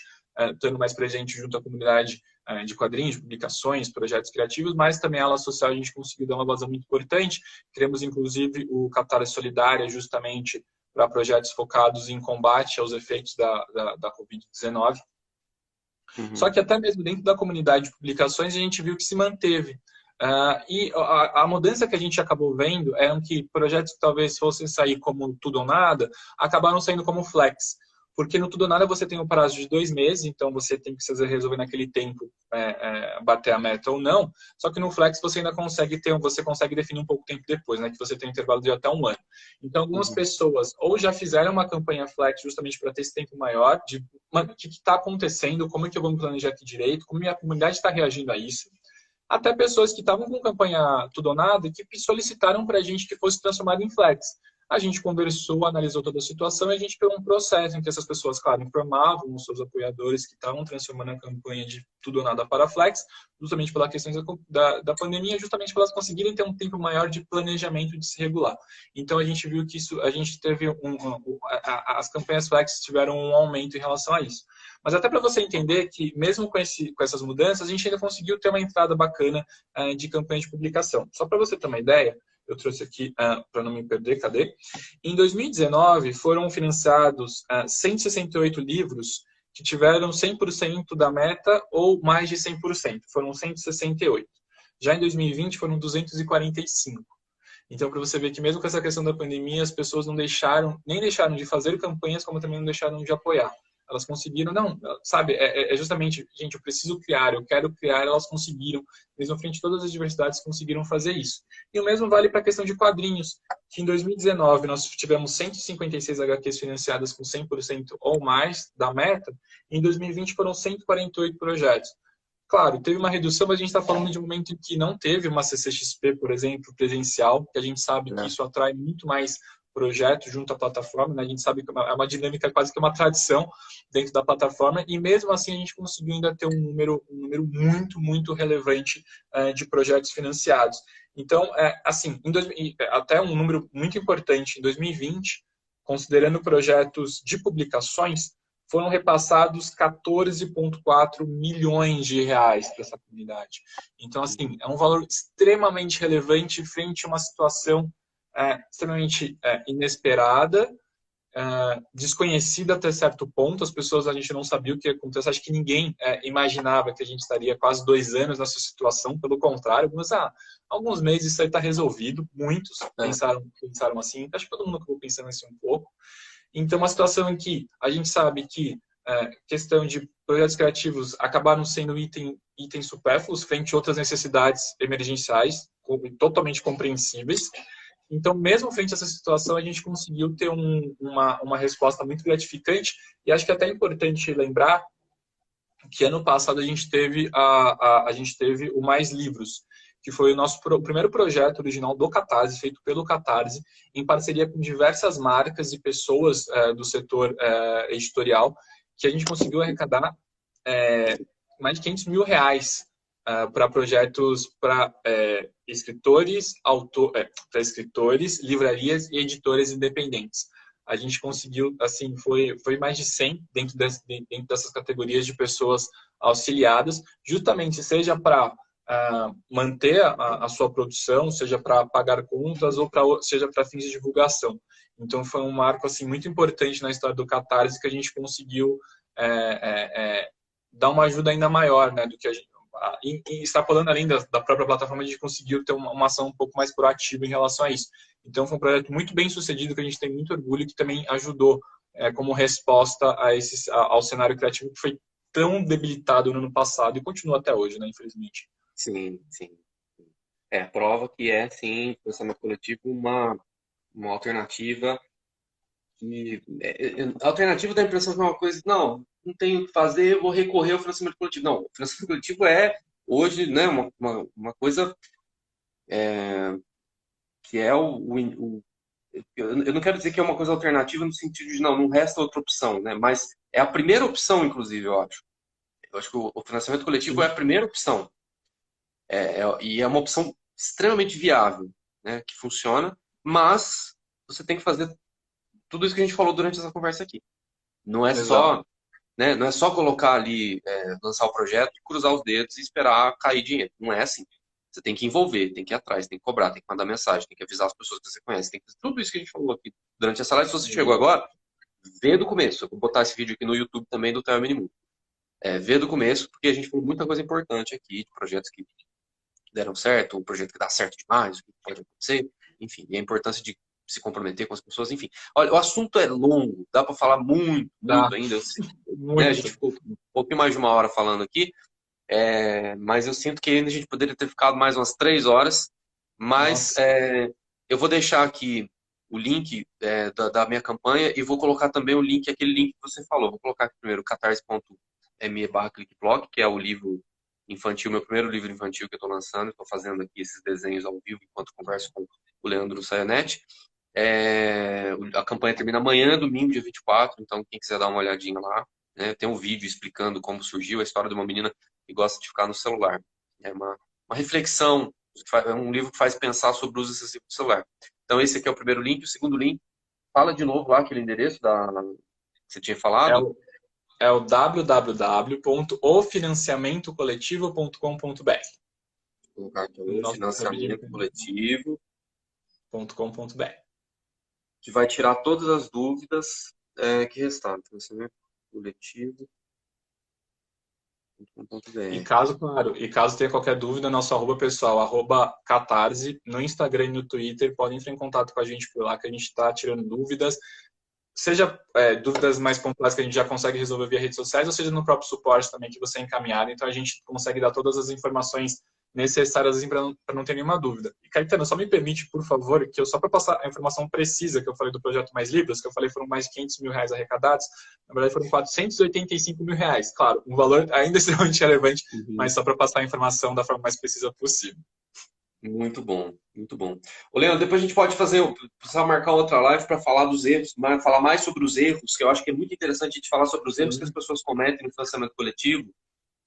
estando mais presente junto à comunidade de quadrinhos, de publicações, projetos criativos, mas também a ala social a gente conseguiu dar uma vazão muito importante. Criamos, inclusive, o Catarse Solidária, justamente para projetos focados em combate aos efeitos da Covid-19. Uhum. Só que até mesmo dentro da comunidade de publicações a gente viu que se manteve. E a mudança que a gente acabou vendo eram que projetos que talvez fossem sair como tudo ou nada, acabaram saindo como flex. Porque no Tudo ou Nada você tem um prazo de 2 meses, então você tem que resolver naquele tempo bater a meta ou não. Só que no Flex você ainda consegue você consegue definir um pouco tempo depois, né? Que você tem um intervalo de até um ano. Então algumas pessoas ou já fizeram uma campanha Flex justamente para ter esse tempo maior, de o que está acontecendo, como é que eu vou me planejar aqui direito, como minha comunidade está reagindo a isso. Até pessoas que estavam com campanha Tudo ou Nada e que solicitaram para a gente que fosse transformado em Flex. A gente conversou, analisou toda a situação e a gente pegou um processo em que essas pessoas, claro, informavam os seus apoiadores que estavam transformando a campanha de Tudo ou Nada para Flex, justamente pela questão da pandemia, justamente para elas conseguirem ter um tempo maior de planejamento de se regular. Então a gente viu que a gente teve as campanhas Flex tiveram um aumento em relação a isso. Mas até para você entender que, mesmo com essas mudanças, a gente ainda conseguiu ter uma entrada bacana de campanha de publicação. Só para você ter uma ideia, eu trouxe aqui para não me perder, cadê? Em 2019, foram financiados 168 livros que tiveram 100% da meta ou mais de 100%. Foram 168. Já em 2020, foram 245. Então, para você ver que mesmo com essa questão da pandemia, as pessoas nem deixaram de fazer campanhas, como também não deixaram de apoiar. Elas conseguiram, não, sabe, justamente, gente, eu preciso criar, eu quero criar, elas conseguiram, mesmo frente a todas as diversidades, conseguiram fazer isso. E o mesmo vale para a questão de quadrinhos, que em 2019 nós tivemos 156 HQs financiadas com 100% ou mais da meta, e em 2020 foram 148 projetos. Claro, teve uma redução, mas a gente está falando de um momento em que não teve uma CCXP, por exemplo, presencial, que a gente sabe que isso atrai muito mais projetos junto à plataforma, né? A gente sabe que é uma dinâmica quase que uma tradição dentro da plataforma, e mesmo assim a gente conseguiu ainda ter um número muito, muito relevante de projetos financiados. Então, assim, até um número muito importante, em 2020, considerando projetos de publicações, foram repassados 14,4 milhões de reais para essa comunidade. Então, assim, é um valor extremamente relevante frente a uma situação extremamente inesperada, desconhecida até certo ponto. As pessoas, a gente não sabia o que ia acontecer. Acho que ninguém imaginava que a gente estaria quase 2 anos nessa situação. Pelo contrário, alguns meses isso aí está resolvido. Muitos pensaram assim. Acho que todo mundo acabou pensando assim um pouco. Então, uma situação em que a gente sabe que questão de projetos criativos acabaram sendo itens supérfluos frente a outras necessidades emergenciais, totalmente compreensíveis. Então, mesmo frente a essa situação, a gente conseguiu ter uma resposta muito gratificante. E acho que é até importante lembrar que ano passado a gente teve o Mais Livros, que foi o nosso primeiro projeto original do Catarse, feito pelo Catarse, em parceria com diversas marcas e pessoas do setor editorial, que a gente conseguiu arrecadar mais de 500 mil reais para projetos para escritores, livrarias e editoras independentes. A gente conseguiu, assim, foi mais de 100 dentro dessas categorias de pessoas auxiliadas, justamente seja para manter a sua produção, seja para pagar contas ou seja para fins de divulgação. Então foi um marco assim muito importante na história do Catarse, que a gente conseguiu dar uma ajuda ainda maior, né, do que a gente, e extrapolando além da própria plataforma, a gente conseguiu ter uma ação um pouco mais proativa em relação a isso. Então foi um projeto muito bem sucedido, que a gente tem muito orgulho, que também ajudou como resposta ao cenário criativo que foi tão debilitado no ano passado e continua até hoje, né, infelizmente. Sim, sim. Prova que sim, financiamento coletivo, uma alternativa que... A alternativa dá a impressão que é uma coisa, não tenho o que fazer, eu vou recorrer ao financiamento coletivo. Não, o financiamento coletivo hoje, né, uma coisa que eu não quero dizer que é uma coisa alternativa no sentido de não resta outra opção, né, mas é a primeira opção, inclusive, eu acho. Eu acho que o financiamento coletivo é a primeira opção. E é uma opção extremamente viável, né, que funciona, mas você tem que fazer tudo isso que a gente falou durante essa conversa aqui. Não é só, né, não é só colocar ali, lançar o projeto, cruzar os dedos e esperar cair dinheiro. Não é assim. Você tem que envolver, tem que ir atrás, tem que cobrar, tem que mandar mensagem, tem que avisar as pessoas que você conhece, tem que fazer tudo isso que a gente falou aqui durante essa live. Se você chegou agora, vê do começo. Eu vou botar esse vídeo aqui no YouTube também do Theo Minimundo. Vê do começo, porque a gente falou muita coisa importante aqui, de projetos que deram certo, um projeto que dá certo demais, o que pode acontecer, enfim, e a importância de se comprometer com as pessoas, enfim. Olha, o assunto é longo, dá para falar muito, Dá. muito ainda. Né, a gente Muito. ficou um pouquinho mais de uma hora falando aqui, mas eu sinto que ainda a gente poderia ter ficado mais umas 3 horas, mas Nossa. eu vou deixar aqui o link da minha campanha e vou colocar também o link, aquele link que você falou. Vou colocar aqui primeiro catarse.me/clickblock, que é o livro infantil, meu primeiro livro infantil que eu estou lançando. Estou fazendo aqui esses desenhos ao vivo enquanto converso com o Leandro Saionete. A campanha termina amanhã, domingo, dia 24, então quem quiser dar uma olhadinha lá, né, tem um vídeo explicando como surgiu a história de uma menina que gosta de ficar no celular. É uma reflexão, é um livro que faz pensar sobre o uso excessivo do celular. Então esse aqui é o primeiro link. O segundo link, fala de novo lá aquele endereço que você tinha É falado. o, é o www.ofinanciamentocoletivo.com.br. Vou colocar aqui, o Nossa, financiamento coletivo, .com.br. que vai tirar todas as dúvidas que restaram. Financiamento E coletivo.com.br. caso tenha qualquer dúvida, nosso arroba pessoal, @catarse, no Instagram e no Twitter, podem entrar em contato com a gente por lá, que a gente está tirando dúvidas. Seja dúvidas mais pontuais que a gente já consegue resolver via redes sociais, ou seja no próprio suporte também que você é encaminhado. Então a gente consegue dar todas as informações necessárias assim, para não ter nenhuma dúvida. E Caetano, só me permite, por favor, que eu só para passar a informação precisa que eu falei do projeto Mais Libras, que eu falei foram mais de 500 mil reais arrecadados, na verdade foram 485 mil reais. Claro, um valor ainda extremamente relevante, Uhum. mas só para passar a informação da forma mais precisa possível. Muito bom, muito bom. Ô, Leandro, depois a gente pode precisar marcar outra live para falar dos erros, falar mais sobre os erros, que eu acho que é muito interessante a gente falar sobre os erros que as Sim, pessoas cometem no financiamento coletivo,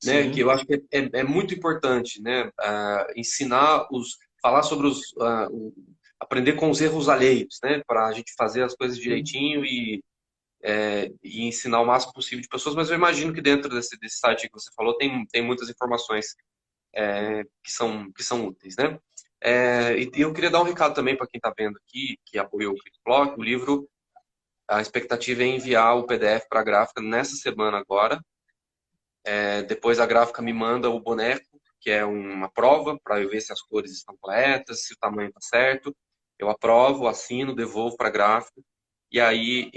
né? Que sim. eu acho que é muito importante, né? Ensinar falar sobre aprender com os erros alheios, né? Para a gente fazer as coisas Sim. direitinho e ensinar o máximo possível de pessoas. Mas eu imagino que dentro desse site que você falou tem muitas informações que são úteis, né? E eu queria dar um recado também para quem está vendo aqui, que apoiou o ClickBlock, o livro, a expectativa é enviar o PDF para a gráfica nessa semana agora. Depois a gráfica me manda o boneco, que é uma prova, para eu ver se as cores estão corretas, se o tamanho está certo. Eu aprovo, assino, devolvo para a gráfica. E aí,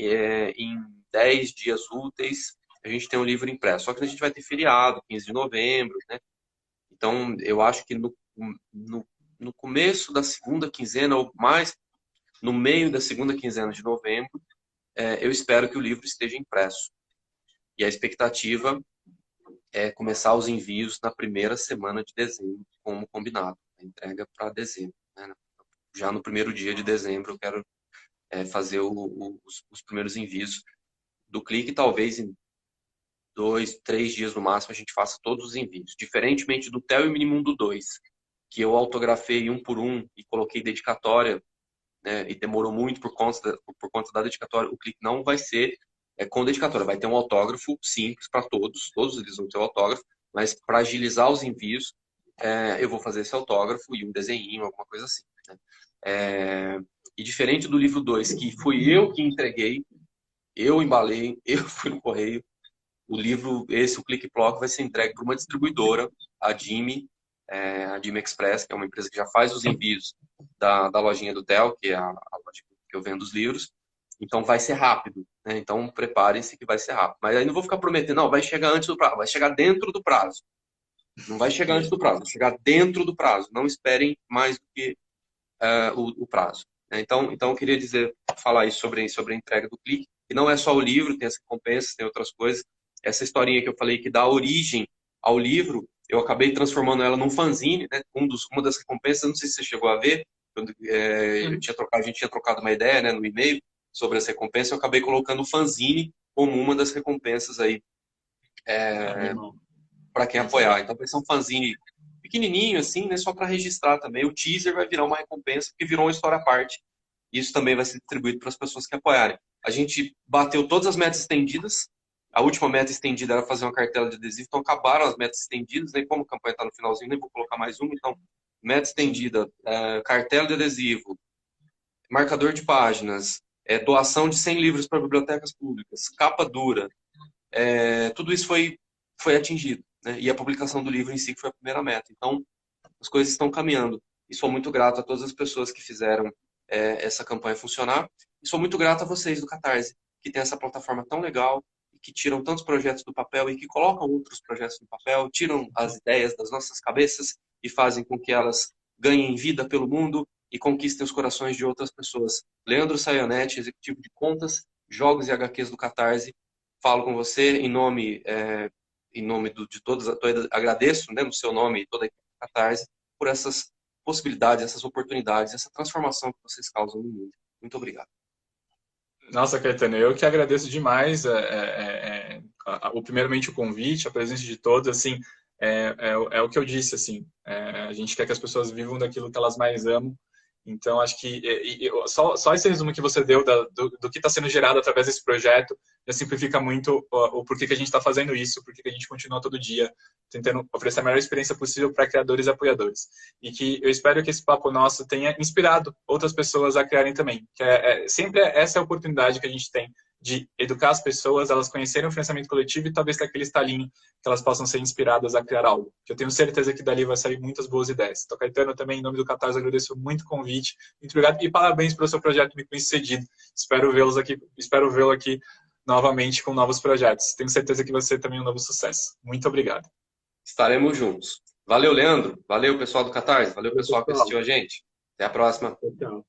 em 10 dias úteis, a gente tem um livro impresso. Só que a gente vai ter feriado, 15 de novembro, né? Então, eu acho que no começo da segunda quinzena, ou mais no meio da segunda quinzena de novembro, eu espero que o livro esteja impresso. E a expectativa é começar os envios na primeira semana de dezembro, como combinado. A entrega para dezembro, né? Já no primeiro dia de dezembro, eu quero fazer os primeiros envios do Clique. Talvez em 2, 3 dias no máximo a gente faça todos os envios. Diferentemente do TEL e Minimundo 2, que eu autografei um por um e coloquei dedicatória, né, e demorou muito por conta da dedicatória. O Clique não vai ser com dedicatória, vai ter um autógrafo simples para todos eles vão ter o autógrafo, mas para agilizar os envios, eu vou fazer esse autógrafo e um desenho, alguma coisa assim, né? E diferente do livro 2, que fui eu que entreguei, eu embalei, eu fui no correio, o livro, o ClickBlock, vai ser entregue por uma distribuidora, a Jimmy, a Jimmy Express, que é uma empresa que já faz os envios da lojinha do Theo, que é a loja que eu vendo os livros. Então vai ser rápido, né? Então preparem-se que vai ser rápido. Mas aí não vou ficar prometendo, não, vai chegar antes do prazo, vai chegar dentro do prazo. Não vai chegar antes do prazo, vai chegar dentro do prazo. Não esperem mais do que o prazo. Então eu queria falar isso sobre a entrega do Clique. E não é só o livro, tem as recompensas, tem outras coisas. Essa historinha que eu falei que dá origem ao livro, eu acabei transformando ela num fanzine, né? Uma das recompensas, não sei se você chegou a ver, a gente tinha trocado uma ideia, né, no e-mail sobre essa recompensa, eu acabei colocando o fanzine como uma das recompensas aí para quem apoiar. Então vai ser um fanzine pequenininho assim, né, só para registrar também. O teaser vai virar uma recompensa, porque virou uma história à parte. Isso também vai ser distribuído para as pessoas que apoiarem. A gente bateu todas as metas estendidas. A última meta estendida era fazer uma cartela de adesivo, então acabaram as metas estendidas, né? Como a campanha está no finalzinho, nem vou colocar mais uma. Então, meta estendida, cartela de adesivo, marcador de páginas, doação de 100 livros para bibliotecas públicas, capa dura, tudo isso foi atingido, né? E a publicação do livro em si que foi a primeira meta. Então, as coisas estão caminhando. E sou muito grato a todas as pessoas que fizeram essa campanha funcionar. E sou muito grato a vocês do Catarse, que tem essa plataforma tão legal, que tiram tantos projetos do papel e que colocam outros projetos no papel, tiram as ideias das nossas cabeças e fazem com que elas ganhem vida pelo mundo e conquistem os corações de outras pessoas. Leandro Saionetti, executivo de contas, jogos e HQs do Catarse, falo com você em nome de todos, agradeço, né, no seu nome e toda a equipe do Catarse por essas possibilidades, essas oportunidades, essa transformação que vocês causam no mundo. Muito obrigado. Nossa, Caetano, eu que agradeço demais, primeiramente o convite, a presença de todos, assim, é o que eu disse, assim, a gente quer que as pessoas vivam daquilo que elas mais amam, então acho que só esse resumo que você deu do que está sendo gerado através desse projeto já simplifica muito o porquê que a gente está fazendo isso, porquê que a gente continua todo dia tentando oferecer a melhor experiência possível para criadores e apoiadores. E que eu espero que esse papo nosso tenha inspirado outras pessoas a criarem também. Que sempre essa é a oportunidade que a gente tem de educar as pessoas, elas conhecerem o financiamento coletivo e talvez ter aquele estalinho que elas possam ser inspiradas a criar algo. Que eu tenho certeza que dali vai sair muitas boas ideias. Então, Caetano, também, em nome do Catarse, agradeço muito o convite. Muito obrigado e parabéns pelo seu projeto muito bem sucedido. Espero vê-lo aqui novamente com novos projetos. Tenho certeza que vai ser também um novo sucesso. Muito obrigado. Estaremos juntos. Valeu, Leandro. Valeu, pessoal do Catarse. Valeu, pessoal que assistiu a gente. Até a próxima. Tchau.